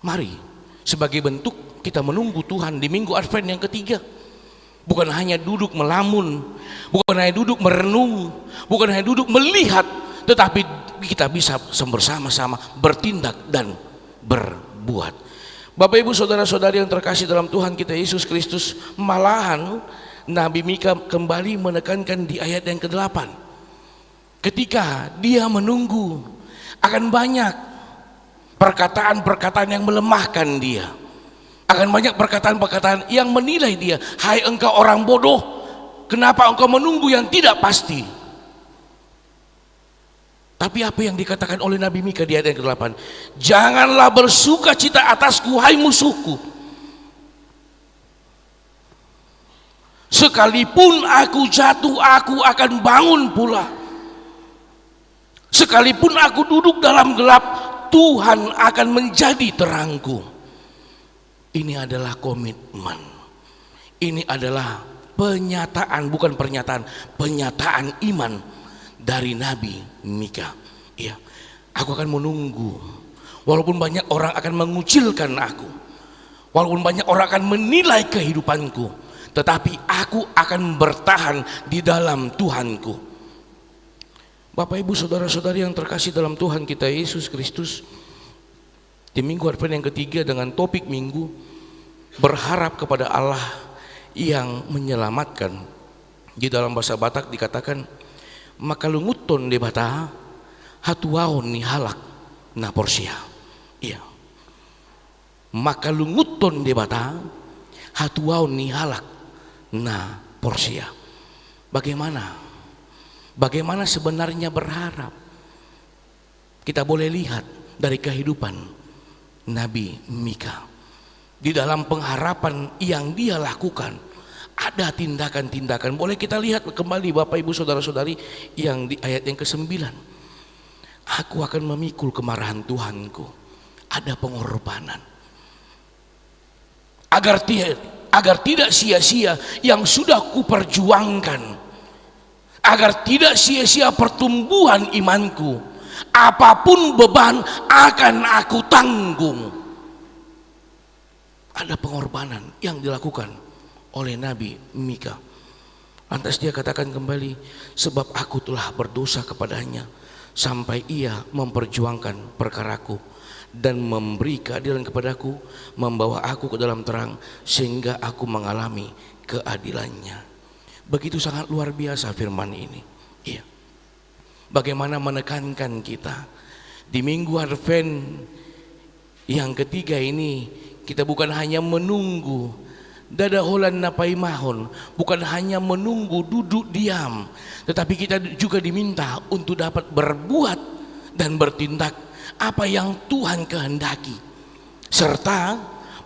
mari sebagai bentuk kita menunggu Tuhan di minggu Advent yang ketiga, bukan hanya duduk melamun, bukan hanya duduk merenung, bukan hanya duduk melihat, tetapi kita bisa bersama-sama bertindak dan berbuat. Bapak Ibu saudara-saudari yang terkasih dalam Tuhan kita Yesus Kristus, malahan Nabi Mika kembali menekankan di ayat yang ke-8. Ketika dia menunggu, akan banyak perkataan-perkataan yang melemahkan dia, akan banyak perkataan-perkataan yang menilai dia. Hai engkau orang bodoh, kenapa engkau menunggu yang tidak pasti? Tapi apa yang dikatakan oleh Nabi Mika di ayat yang ke-8? Janganlah bersuka cita atasku, hai musuhku. Sekalipun aku jatuh, aku akan bangun pula. Sekalipun aku duduk dalam gelap, Tuhan akan menjadi terangku. Ini adalah komitmen. Ini adalah penyataan, bukan pernyataan, penyataan iman dari Nabi Mika. Ya, aku akan menunggu. Walaupun banyak orang akan mengucilkan aku, walaupun banyak orang akan menilai kehidupanku, tetapi aku akan bertahan di dalam Tuhanku. Bapak Ibu saudara-saudari yang terkasih dalam Tuhan kita Yesus Kristus, di minggu Advent yang ketiga dengan topik minggu berharap kepada Allah yang menyelamatkan. Di dalam bahasa Batak dikatakan makalunguton de bata hatuaon ni halak na porsia. Iya. Makalunguton de bata hatuaon ni halak na porsia. Bagaimana sebenarnya berharap? Kita boleh lihat dari kehidupan Nabi Mika. Di dalam pengharapan yang dia lakukan, Ada tindakan-tindakan. Boleh kita lihat kembali Bapak Ibu Saudara-saudari yang di ayat yang ke-9. Aku akan memikul kemarahan Tuhanku. Ada pengorbanan. Agar tidak sia-sia yang sudah kuperjuangkan. Agar tidak sia-sia pertumbuhan imanku. Apapun beban akan aku tanggung. Ada pengorbanan yang dilakukan oleh Nabi Mika. Lantas dia katakan kembali, sebab aku telah berdosa kepadanya sampai ia memperjuangkan perkaraku dan memberi keadilan kepadaku, membawa aku ke dalam terang sehingga aku mengalami keadilannya. Begitu sangat luar biasa firman ini. Iya. Bagaimana menekankan kita di minggu Advent yang ketiga ini, kita bukan hanya menunggu dada holan napai mahon, bukan hanya menunggu duduk diam, tetapi kita juga diminta untuk dapat berbuat dan bertindak apa yang Tuhan kehendaki, serta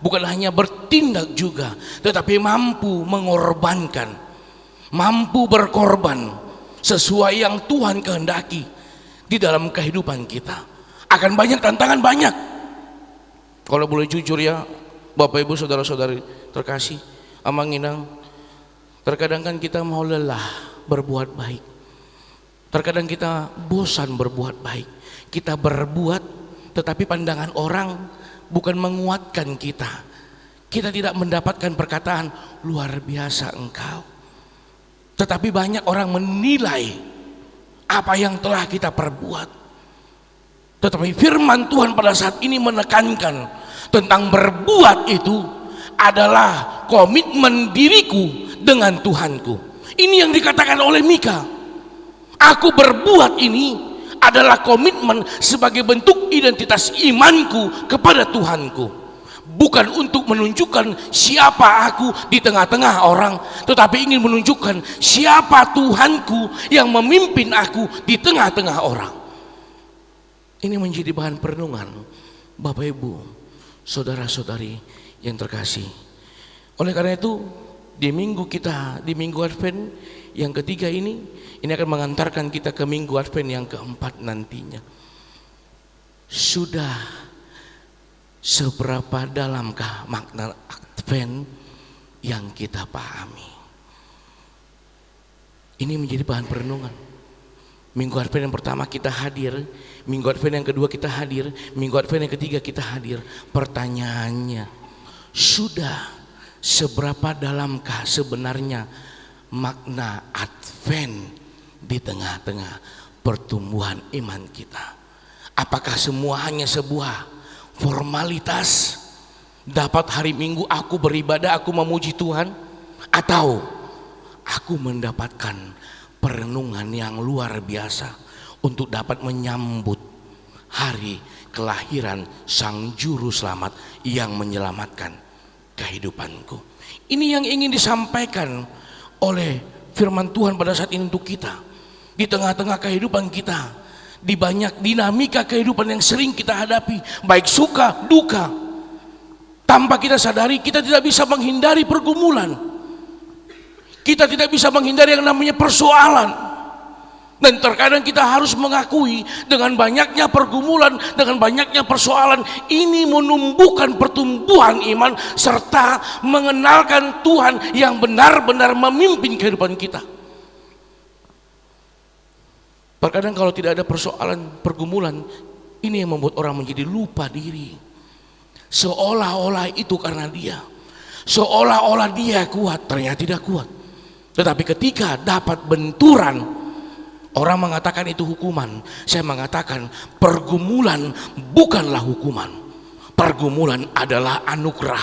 bukan hanya bertindak juga, tetapi mampu mengorbankan, mampu berkorban sesuai yang Tuhan kehendaki di dalam kehidupan kita. Akan banyak tantangan, banyak. Kalau boleh jujur ya Bapak Ibu Saudara-saudari terkasih, Amang Inang, terkadang kan kita mau lelah berbuat baik, terkadang kita bosan berbuat baik. Kita berbuat tetapi pandangan orang bukan menguatkan kita. Kita tidak mendapatkan perkataan luar biasa engkau, tetapi banyak orang menilai apa yang telah kita perbuat. Tetapi firman Tuhan pada saat ini menekankan tentang berbuat itu adalah komitmen diriku dengan Tuhanku. Ini yang dikatakan oleh Mika. Aku berbuat ini adalah komitmen sebagai bentuk identitas imanku kepada Tuhanku. Bukan untuk menunjukkan siapa aku di tengah-tengah orang, tetapi ingin menunjukkan siapa Tuhanku yang memimpin aku di tengah-tengah orang. Ini menjadi bahan perenungan Bapak Ibu Saudara-saudari yang terkasih. Oleh karena itu di minggu Advent yang ketiga ini akan mengantarkan kita ke minggu Advent yang keempat nantinya. Sudah seberapa dalamkah makna Advent yang kita pahami? Ini menjadi bahan perenungan. Minggu Advent yang pertama kita hadir, minggu Advent yang kedua kita hadir, minggu Advent yang ketiga kita hadir. Pertanyaannya, sudah seberapa dalamkah sebenarnya makna Advent di tengah-tengah pertumbuhan iman kita? Apakah semua hanya sebuah formalitas? Dapat hari Minggu aku beribadah, aku memuji Tuhan, atau aku mendapatkan perenungan yang luar biasa untuk dapat menyambut hari kelahiran Sang Juru Selamat yang menyelamatkan kehidupanku. Ini yang ingin disampaikan oleh firman Tuhan pada saat ini untuk kita. Di tengah-tengah kehidupan kita, di banyak dinamika kehidupan yang sering kita hadapi, baik suka, duka, tanpa kita sadari kita tidak bisa menghindari pergumulan. Kita tidak bisa menghindari yang namanya persoalan. Dan terkadang kita harus mengakui dengan banyaknya pergumulan, dengan banyaknya persoalan, ini menumbuhkan pertumbuhan iman serta mengenalkan Tuhan yang benar-benar memimpin kehidupan kita. Terkadang kalau tidak ada persoalan, pergumulan, ini yang membuat orang menjadi lupa diri. Seolah-olah itu karena dia. Seolah-olah dia kuat, ternyata tidak kuat. Tetapi ketika dapat benturan, orang mengatakan itu hukuman. Saya mengatakan pergumulan bukanlah hukuman. Pergumulan adalah anugerah.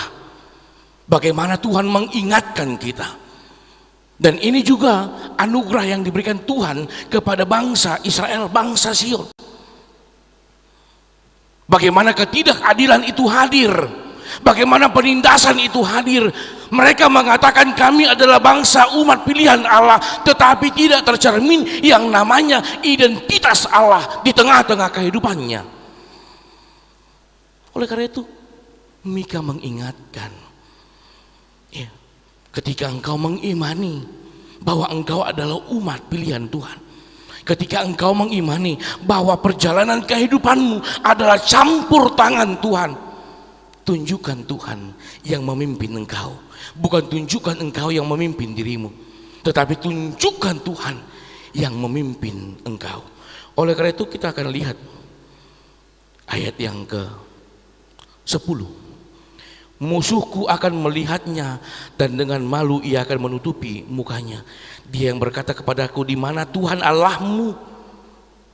Bagaimana Tuhan mengingatkan kita. Dan ini juga anugerah yang diberikan Tuhan kepada bangsa Israel, bangsa Sion. Bagaimana ketidakadilan itu hadir, bagaimana penindasan itu hadir. Mereka mengatakan kami adalah bangsa umat pilihan Allah, tetapi tidak tercermin yang namanya identitas Allah di tengah-tengah kehidupannya. Oleh karena itu Mika mengingatkan, ya, ketika engkau mengimani bahwa engkau adalah umat pilihan Tuhan, ketika engkau mengimani bahwa perjalanan kehidupanmu adalah campur tangan Tuhan, tunjukkan Tuhan yang memimpin engkau, bukan tunjukkan engkau yang memimpin dirimu, tetapi tunjukkan Tuhan yang memimpin engkau. Oleh karena itu kita akan lihat ayat yang ke-10. Musuhku akan melihatnya dan dengan malu ia akan menutupi mukanya. Dia yang berkata kepadaku, di mana Tuhan Allahmu?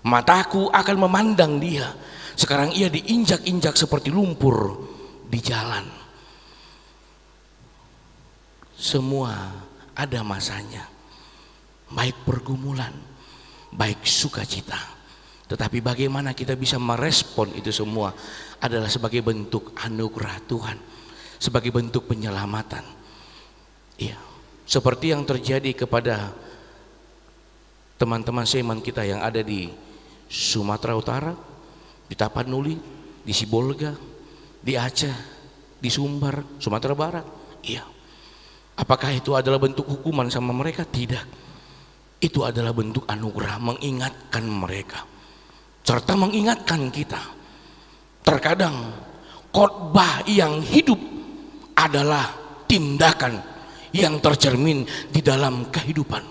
Mataku akan memandang dia. Sekarang ia diinjak-injak seperti lumpur di jalan. Semua ada masanya, baik pergumulan, baik sukacita. Tetapi bagaimana kita bisa merespon itu semua adalah sebagai bentuk anugerah Tuhan, sebagai bentuk penyelamatan. Iya, seperti yang terjadi kepada teman-teman seiman kita yang ada di Sumatera Utara, di Tapanuli, di Sibolga, di Aceh, di Sumbar, Sumatera Barat. Iya. Apakah itu adalah bentuk hukuman sama mereka? Tidak. Itu adalah bentuk anugerah, mengingatkan mereka serta mengingatkan kita. Terkadang khotbah yang hidup adalah tindakan yang tercermin di dalam kehidupan.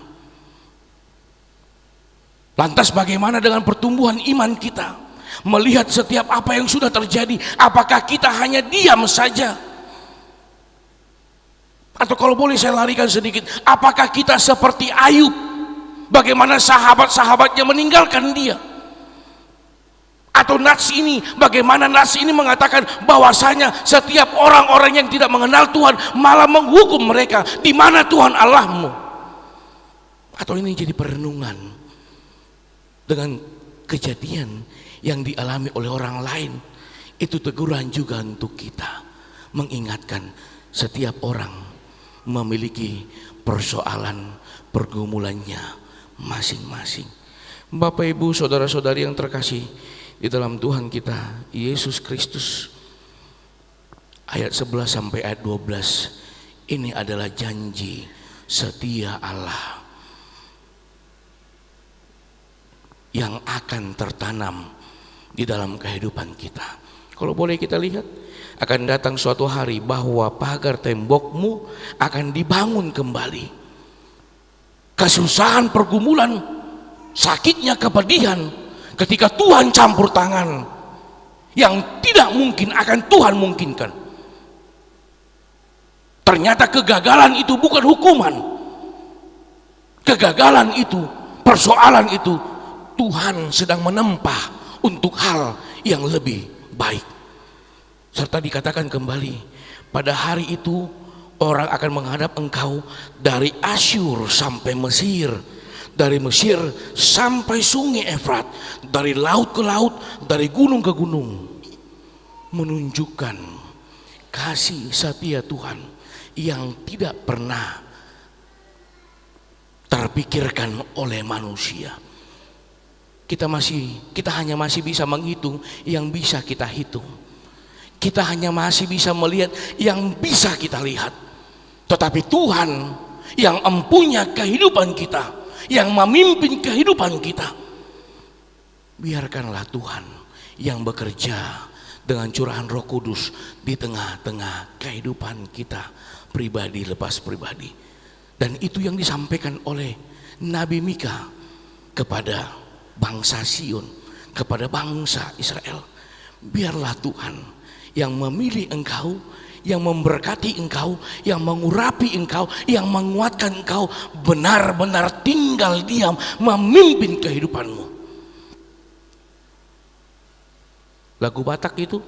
Lantas bagaimana dengan pertumbuhan iman kita? Melihat setiap apa yang sudah terjadi, apakah kita hanya diam saja? Atau kalau boleh saya larikan sedikit, apakah kita seperti Ayub? Bagaimana sahabat-sahabatnya meninggalkan dia? Atau Nats ini, bagaimana Nats ini mengatakan bahwasanya setiap orang-orang yang tidak mengenal Tuhan malah menghukum mereka. Di mana Tuhan Allahmu? Atau ini jadi perenungan dengan kejadian yang dialami oleh orang lain. Itu teguran juga untuk kita, mengingatkan setiap orang memiliki persoalan pergumulannya masing-masing. Bapak Ibu saudara-saudari yang terkasih di dalam Tuhan kita Yesus Kristus, ayat 11 sampai ayat 12 ini adalah janji setia Allah yang akan tertanam di dalam kehidupan kita. Kalau boleh kita lihat, akan datang suatu hari bahwa pagar tembokmu akan dibangun kembali. Kesusahan, pergumulan, sakitnya, kepedihan, ketika Tuhan campur tangan, yang tidak mungkin akan Tuhan mungkinkan. Ternyata kegagalan itu bukan hukuman. Kegagalan itu, persoalan itu, Tuhan sedang menempa untuk hal yang lebih baik. Serta dikatakan kembali, pada hari itu orang akan menghadap engkau dari Asyur sampai Mesir, dari Mesir sampai sungai Efrat, dari laut ke laut, dari gunung ke gunung, menunjukkan kasih setia Tuhan yang tidak pernah terpikirkan oleh manusia. Kita hanya masih bisa menghitung yang bisa kita hitung. Kita hanya masih bisa melihat yang bisa kita lihat. Tetapi Tuhan yang empunya kehidupan kita, yang memimpin kehidupan kita, biarkanlah Tuhan yang bekerja dengan curahan Roh Kudus di tengah-tengah kehidupan kita pribadi lepas pribadi. Dan itu yang disampaikan oleh Nabi Mika kepada bangsa Sion, kepada bangsa Israel. Biarlah Tuhan yang memilih engkau, yang memberkati engkau, yang mengurapi engkau, yang menguatkan engkau, benar-benar tinggal diam memimpin kehidupanmu. Lagu Batak itu,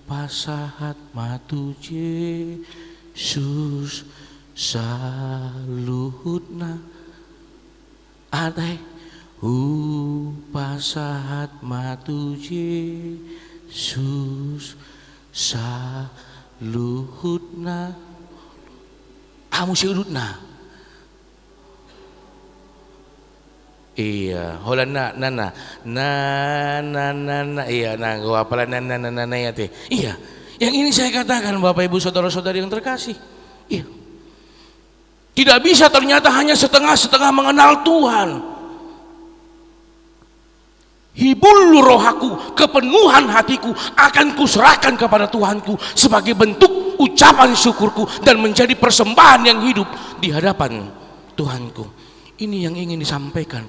pasahat matu Yesus saluhutna adai pasahat matu Yesus saluhutna amusyudutna. Iya, holana nana iya, nah gua apalah nana ya teh. Iya, yang ini saya katakan Bapak Ibu saudara-saudari yang terkasih. Iya. Tidak bisa ternyata hanya setengah-setengah mengenal Tuhan. Hibul rohaku, kepenuhan hatiku akan kuserahkan kepada Tuhanku sebagai bentuk ucapan syukurku dan menjadi persembahan yang hidup di hadapan Tuhanku. Ini yang ingin disampaikan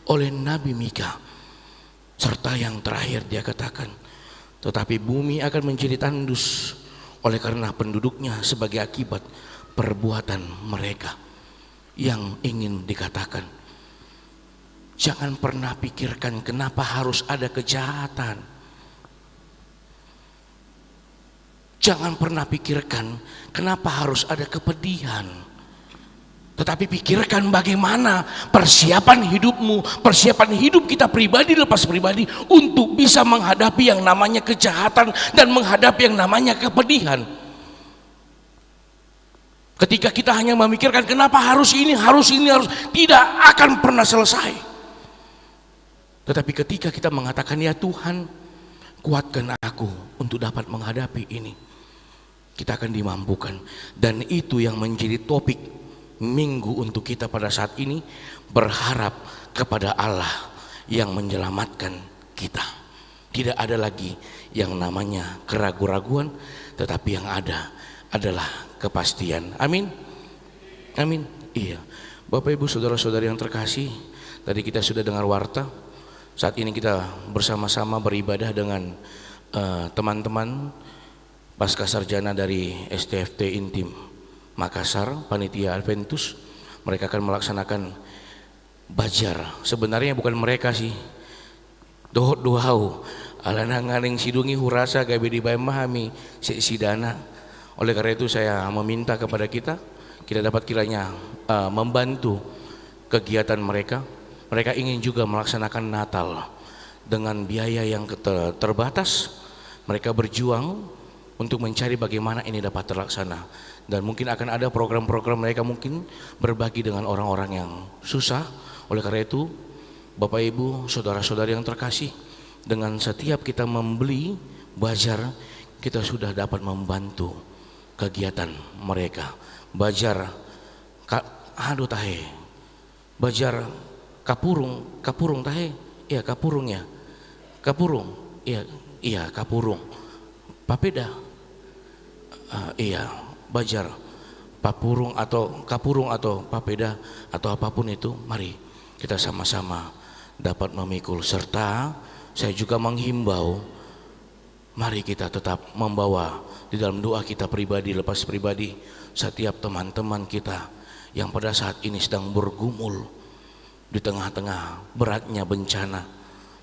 oleh Nabi Mika. Serta yang terakhir dia katakan, tetapi bumi akan menjadi tandus oleh karena penduduknya sebagai akibat perbuatan mereka. Yang ingin dikatakan, jangan pernah pikirkan kenapa harus ada kejahatan. Jangan pernah pikirkan kenapa harus ada kepedihan. Tetapi pikirkan bagaimana persiapan hidupmu, persiapan hidup kita pribadi lepas pribadi untuk bisa menghadapi yang namanya kejahatan dan menghadapi yang namanya kepedihan. Ketika kita hanya memikirkan kenapa harus ini, tidak akan pernah selesai. Tetapi ketika kita mengatakan, ya Tuhan, kuatkan aku untuk dapat menghadapi ini, kita akan dimampukan. Dan itu yang menjadi topik minggu untuk kita pada saat ini, berharap kepada Allah yang menyelamatkan kita. Tidak ada lagi yang namanya keraguan-raguan, tetapi yang ada adalah kepastian. Amin. Amin. Iya. Bapak Ibu saudara-saudari yang terkasih, tadi kita sudah dengar warta. Saat ini kita bersama-sama beribadah dengan teman-teman pasca sarjana dari STFT Intim Makassar, panitia Adventus. Mereka akan melaksanakan bajar. Sebenarnya bukan mereka sih. Dohau alana nganing sidungi hurasa gabe dibayamahami sidana. Oleh karena itu saya meminta kepada kita dapat kiranya membantu kegiatan mereka. Mereka ingin juga melaksanakan Natal dengan biaya yang terbatas. Mereka berjuang untuk mencari bagaimana ini dapat terlaksana. Dan mungkin akan ada program-program mereka mungkin berbagi dengan orang-orang yang susah. Oleh karena itu Bapak Ibu saudara-saudari yang terkasih, dengan setiap kita membeli bajar, kita sudah dapat membantu kegiatan mereka. Bajar bajar kapurung tahe, iya kapurungnya, iya kapurung, papeda, iya bajar papurung atau kapurung atau papeda atau apapun itu, mari kita sama-sama dapat memikul. Serta saya juga menghimbau, mari kita tetap membawa di dalam doa kita pribadi lepas pribadi setiap teman-teman kita yang pada saat ini sedang bergumul di tengah-tengah beratnya bencana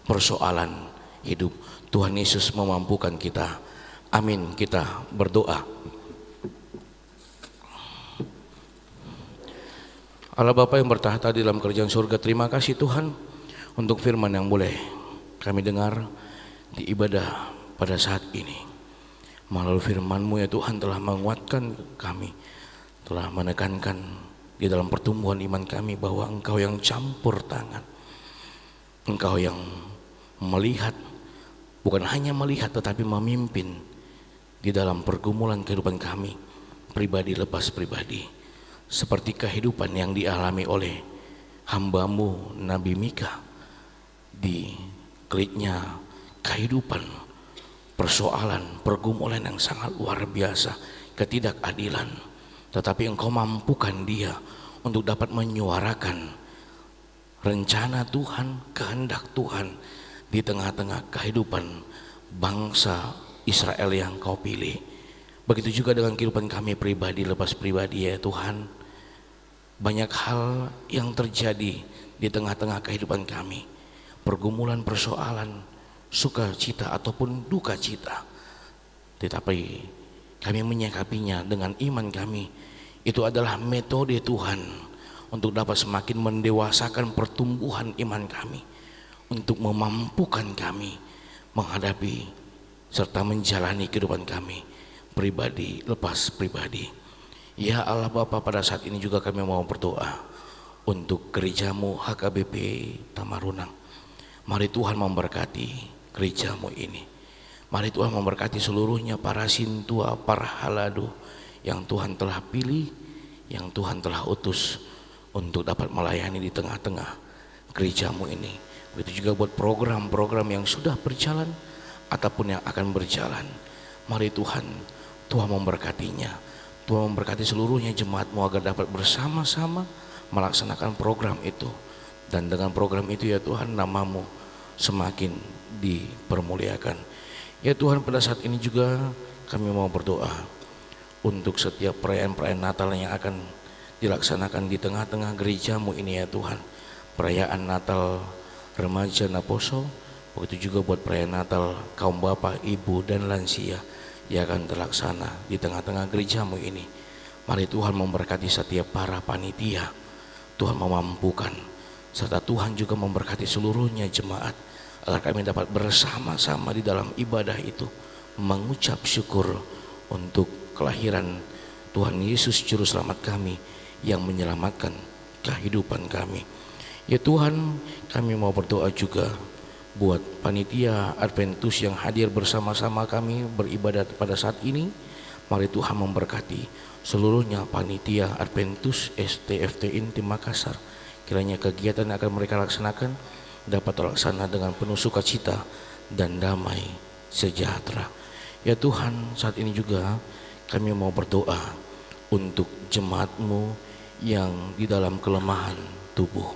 persoalan hidup. Tuhan Yesus memampukan kita. Amin. Kita berdoa. Allah Bapa yang bertahta di dalam kerajaan surga, terima kasih Tuhan untuk firman yang boleh kami dengar di ibadah pada saat ini. Melalui firman-Mu ya Tuhan telah menguatkan kami, telah menekankan di dalam pertumbuhan iman kami bahwa Engkau yang campur tangan, Engkau yang melihat, bukan hanya melihat tetapi memimpin di dalam pergumulan kehidupan kami pribadi lepas pribadi, seperti kehidupan yang dialami oleh hamba-Mu Nabi Mika di kelitnya kehidupan, persoalan, pergumulan yang sangat luar biasa, ketidakadilan, tetapi Engkau mampukan dia untuk dapat menyuarakan rencana Tuhan, kehendak Tuhan di tengah-tengah kehidupan bangsa Israel yang Kau pilih. Begitu juga dengan kehidupan kami pribadi lepas pribadi ya Tuhan. Banyak hal yang terjadi di tengah-tengah kehidupan kami, pergumulan, persoalan, sukacita ataupun duka cita, tetapi kami menyikapinya dengan iman kami. Itu adalah metode Tuhan untuk dapat semakin mendewasakan pertumbuhan iman kami, untuk memampukan kami menghadapi serta menjalani kehidupan kami pribadi lepas pribadi. Ya Allah Bapa, pada saat ini juga kami mau berdoa untuk gereja-Mu HKBP Tamarunang. Mari Tuhan memberkati gereja-Mu ini. Mari Tuhan memberkati seluruhnya, para sintua, para haladu yang Tuhan telah pilih, yang Tuhan telah utus untuk dapat melayani di tengah-tengah gerejamu ini. Begitu juga buat program-program yang sudah berjalan ataupun yang akan berjalan. Mari Tuhan memberkatinya. Tuhan memberkati seluruhnya jemaatmu agar dapat bersama-sama melaksanakan program itu. Dan dengan program itu ya Tuhan, namamu semakin dipermuliakan. Ya Tuhan, pada saat ini juga kami mau berdoa untuk setiap perayaan-perayaan Natal yang akan dilaksanakan di tengah-tengah gerejamu ini ya Tuhan. Perayaan Natal remaja Naposo, begitu juga buat perayaan Natal kaum bapak, ibu dan lansia yang akan terlaksana di tengah-tengah gerejamu ini. Mari Tuhan memberkati setiap para panitia, Tuhan memampukan, serta Tuhan juga memberkati seluruhnya jemaat agar kami dapat bersama-sama di dalam ibadah itu mengucap syukur untuk kelahiran Tuhan Yesus Juru Selamat kami yang menyelamatkan kehidupan kami. Ya Tuhan, kami mau berdoa juga buat panitia Adventus yang hadir bersama-sama kami beribadat pada saat ini. Mari Tuhan memberkati seluruhnya panitia Adventus STFT Inti Makassar. Kiranya kegiatan yang akan mereka laksanakan dapat terlaksana dengan penuh sukacita dan damai sejahtera. Ya Tuhan, saat ini juga kami mau berdoa untuk jemaatmu yang di dalam kelemahan tubuh.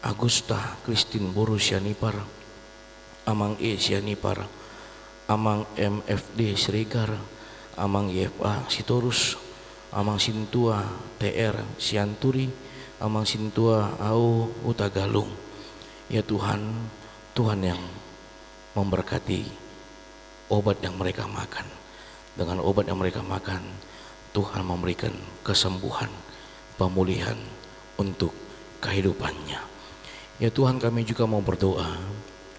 Agusta Kristin Boru Sianipar, Amang E Sianipar, Amang MFD Sregar, Amang YFA Sitorus, Amang Sintua TR Sianturi, Amang Sintua Au Utagalung. Ya Tuhan, Tuhan yang memberkati obat yang mereka makan. Dengan obat yang mereka makan, Tuhan memberikan kesembuhan, pemulihan untuk kehidupannya. Ya Tuhan, kami juga mau berdoa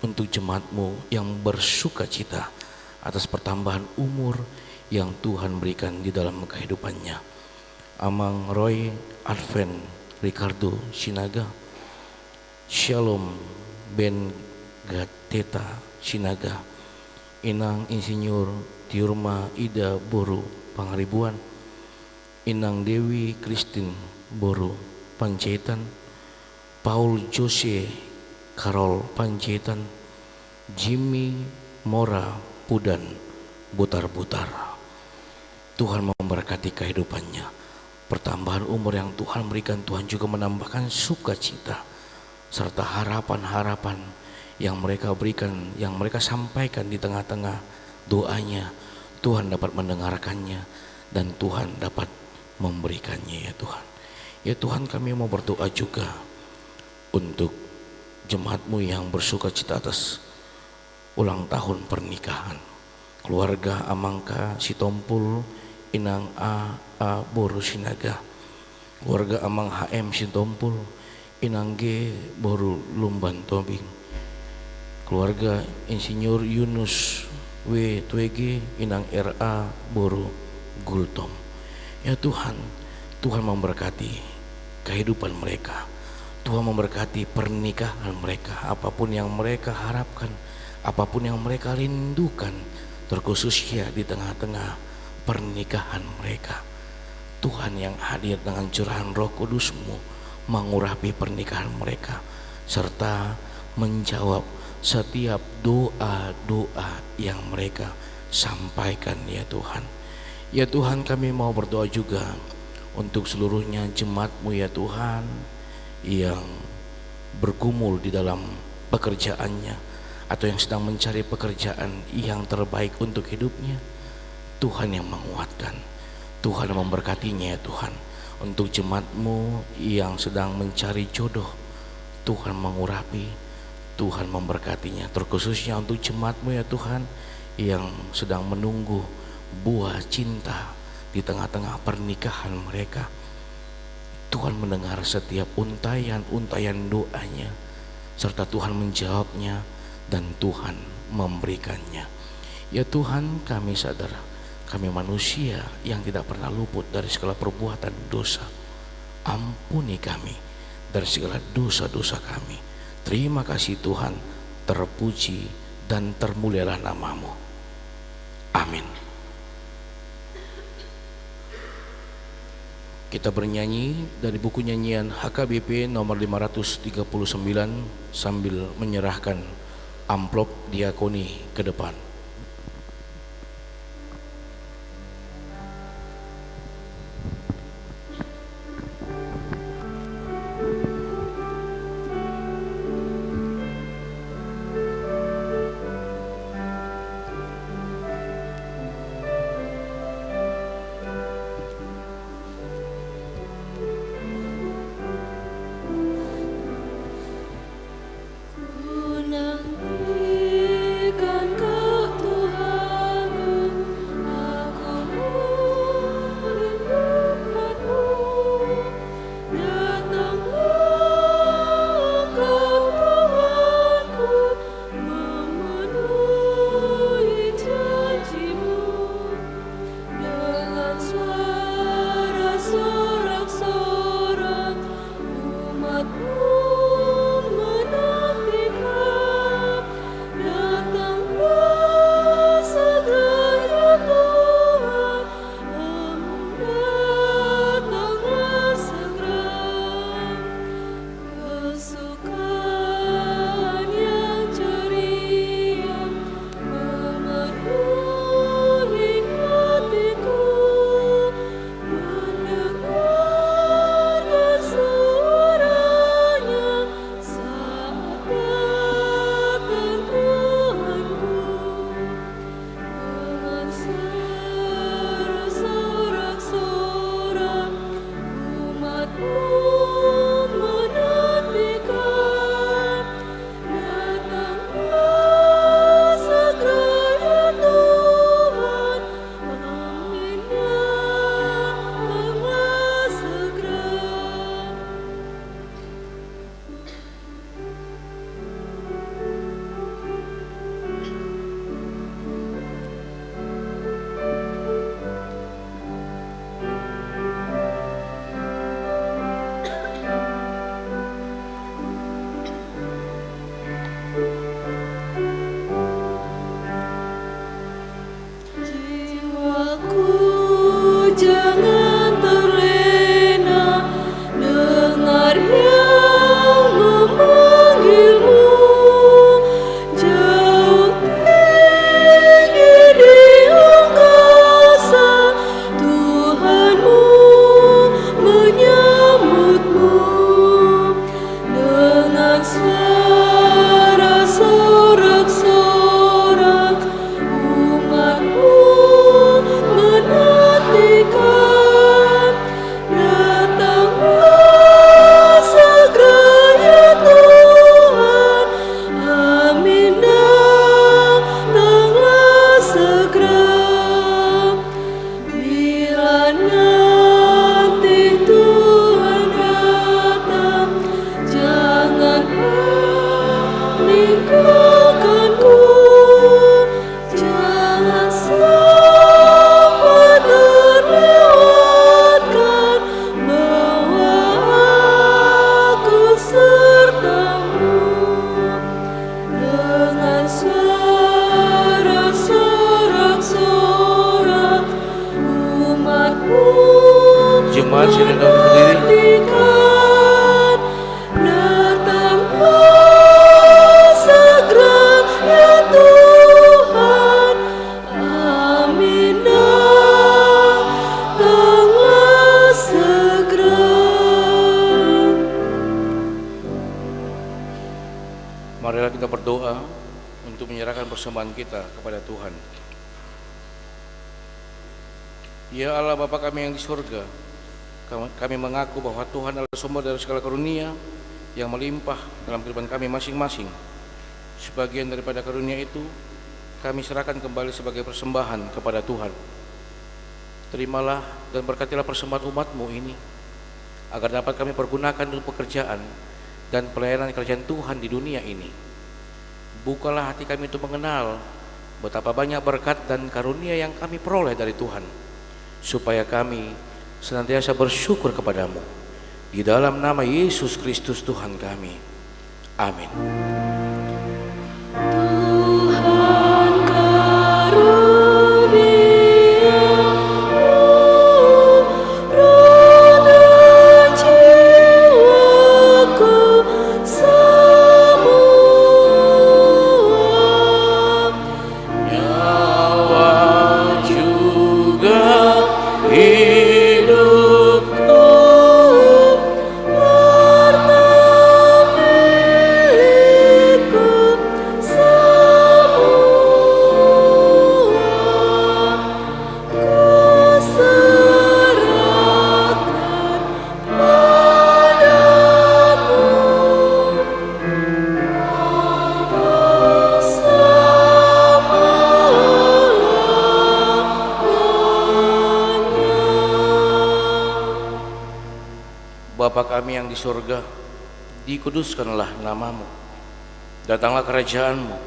untuk jemaatmu yang bersuka cita atas pertambahan umur yang Tuhan berikan di dalam kehidupannya. Amang Roy Advent Ricardo Sinaga, Shalom Ben Gateta Sinaga, Inang Insinyur Tiurma Ida Boru Pangaribuan, Inang Dewi Kristin Boru Panjaitan, Paul Jose Karol Panjaitan, Jimmy Mora Pudan Butar-Butar. Tuhan memberkati kehidupannya. Pertambahan umur yang Tuhan berikan, Tuhan juga menambahkan sukacita serta harapan-harapan yang mereka berikan, yang mereka sampaikan di tengah-tengah doanya. Tuhan dapat mendengarkannya dan Tuhan dapat memberikannya ya Tuhan. Ya Tuhan, kami mau berdoa juga untuk jemaatmu yang bersuka cita atas ulang tahun pernikahan. Keluarga Amangka Sitompul Inang A Boru Sinaga, keluarga Amang HM Sitompul Inang G Boru Lumban Tobing, keluarga Insinyur Yunus W Twege Inang RA Boru Gultom. Ya Tuhan, Tuhan memberkati kehidupan mereka. Tuhan memberkati pernikahan mereka, apapun yang mereka harapkan, apapun yang mereka rindukan, terkhususnya di tengah-tengah pernikahan mereka. Tuhan yang hadir dengan curahan Roh Kudus-Mu mengurapi pernikahan mereka serta menjawab setiap doa-doa yang mereka sampaikan ya Tuhan. Ya Tuhan, kami mau berdoa juga untuk seluruhnya jemaat-Mu ya Tuhan yang bergumul di dalam pekerjaannya atau yang sedang mencari pekerjaan yang terbaik untuk hidupnya. Tuhan yang menguatkan, Tuhan yang memberkatinya ya Tuhan. Untuk jemaat-Mu yang sedang mencari jodoh, Tuhan mengurapi, Tuhan memberkatinya. Terkhususnya untuk jemaat-Mu ya Tuhan yang sedang menunggu buah cinta di tengah-tengah pernikahan mereka. Tuhan mendengar setiap untayan-untayan doanya serta Tuhan menjawabnya dan Tuhan memberikannya. Ya Tuhan, kami sadar kami manusia yang tidak pernah luput dari segala perbuatan dosa. Ampuni kami dari segala dosa-dosa kami. Terima kasih Tuhan, terpuji dan termulialah nama-Mu. Amin. Kita bernyanyi dari buku nyanyian HKBP nomor 539 sambil menyerahkan amplop diakoni ke depan. Jemaat silakan berdiri. Marilah kita berdoa untuk menyerahkan persembahan kita kepada Tuhan. Ya Allah Bapa kami yang di surga, kami mengaku bahwa Tuhan adalah sumber dari segala karunia yang melimpah dalam kehidupan kami masing-masing. Sebagian daripada karunia itu kami serahkan kembali sebagai persembahan kepada Tuhan. Terimalah dan berkatilah persembahan umat-Mu ini, agar dapat kami pergunakan untuk pekerjaan dan pelayanan kerajaan Tuhan di dunia ini. Bukalah hati kami untuk mengenal betapa banyak berkat dan karunia yang kami peroleh dari Tuhan, supaya kami senantiasa bersyukur kepadamu. Di dalam nama Yesus Kristus Tuhan kami. Amin. Tuhan Bapa kami yang di surga, dikuduskanlah namamu. Datanglah kerajaanmu,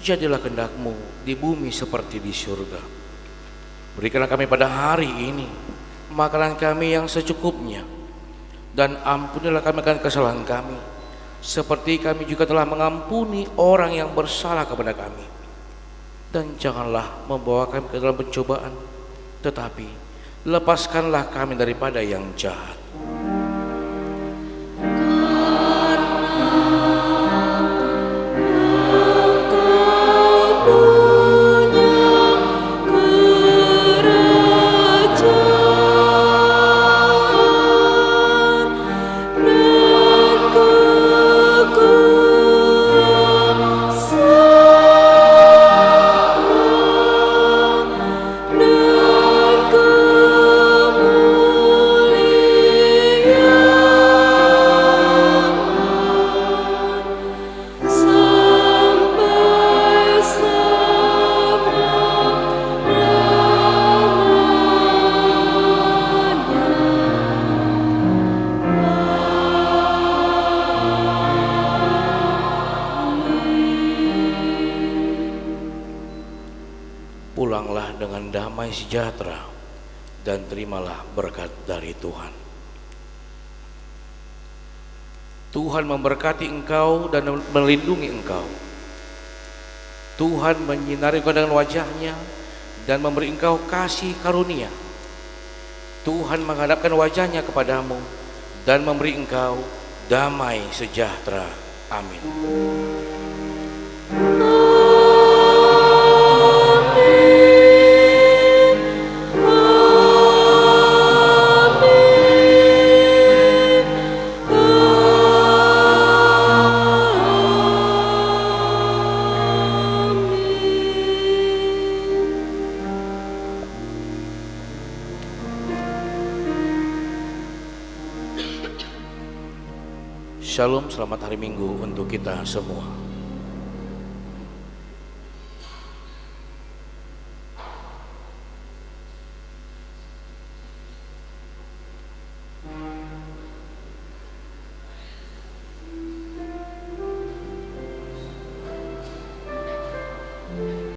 jadilah kehendak-Mu di bumi seperti di surga. Berikanlah kami pada hari ini makanan kami yang secukupnya, dan ampunilah kami akan kesalahan kami, seperti kami juga telah mengampuni orang yang bersalah kepada kami. Dan janganlah membawa kami ke dalam pencobaan, tetapi lepaskanlah kami daripada yang jahat. Pulanglah dengan damai sejahtera dan terimalah berkat dari Tuhan. Tuhan memberkati engkau dan melindungi engkau. Tuhan menyinari engkau dengan wajah-Nya dan memberi engkau kasih karunia. Tuhan menghadapkan wajah-Nya kepadamu dan memberi engkau damai sejahtera. Amin. Shalom, selamat hari Minggu untuk kita semua.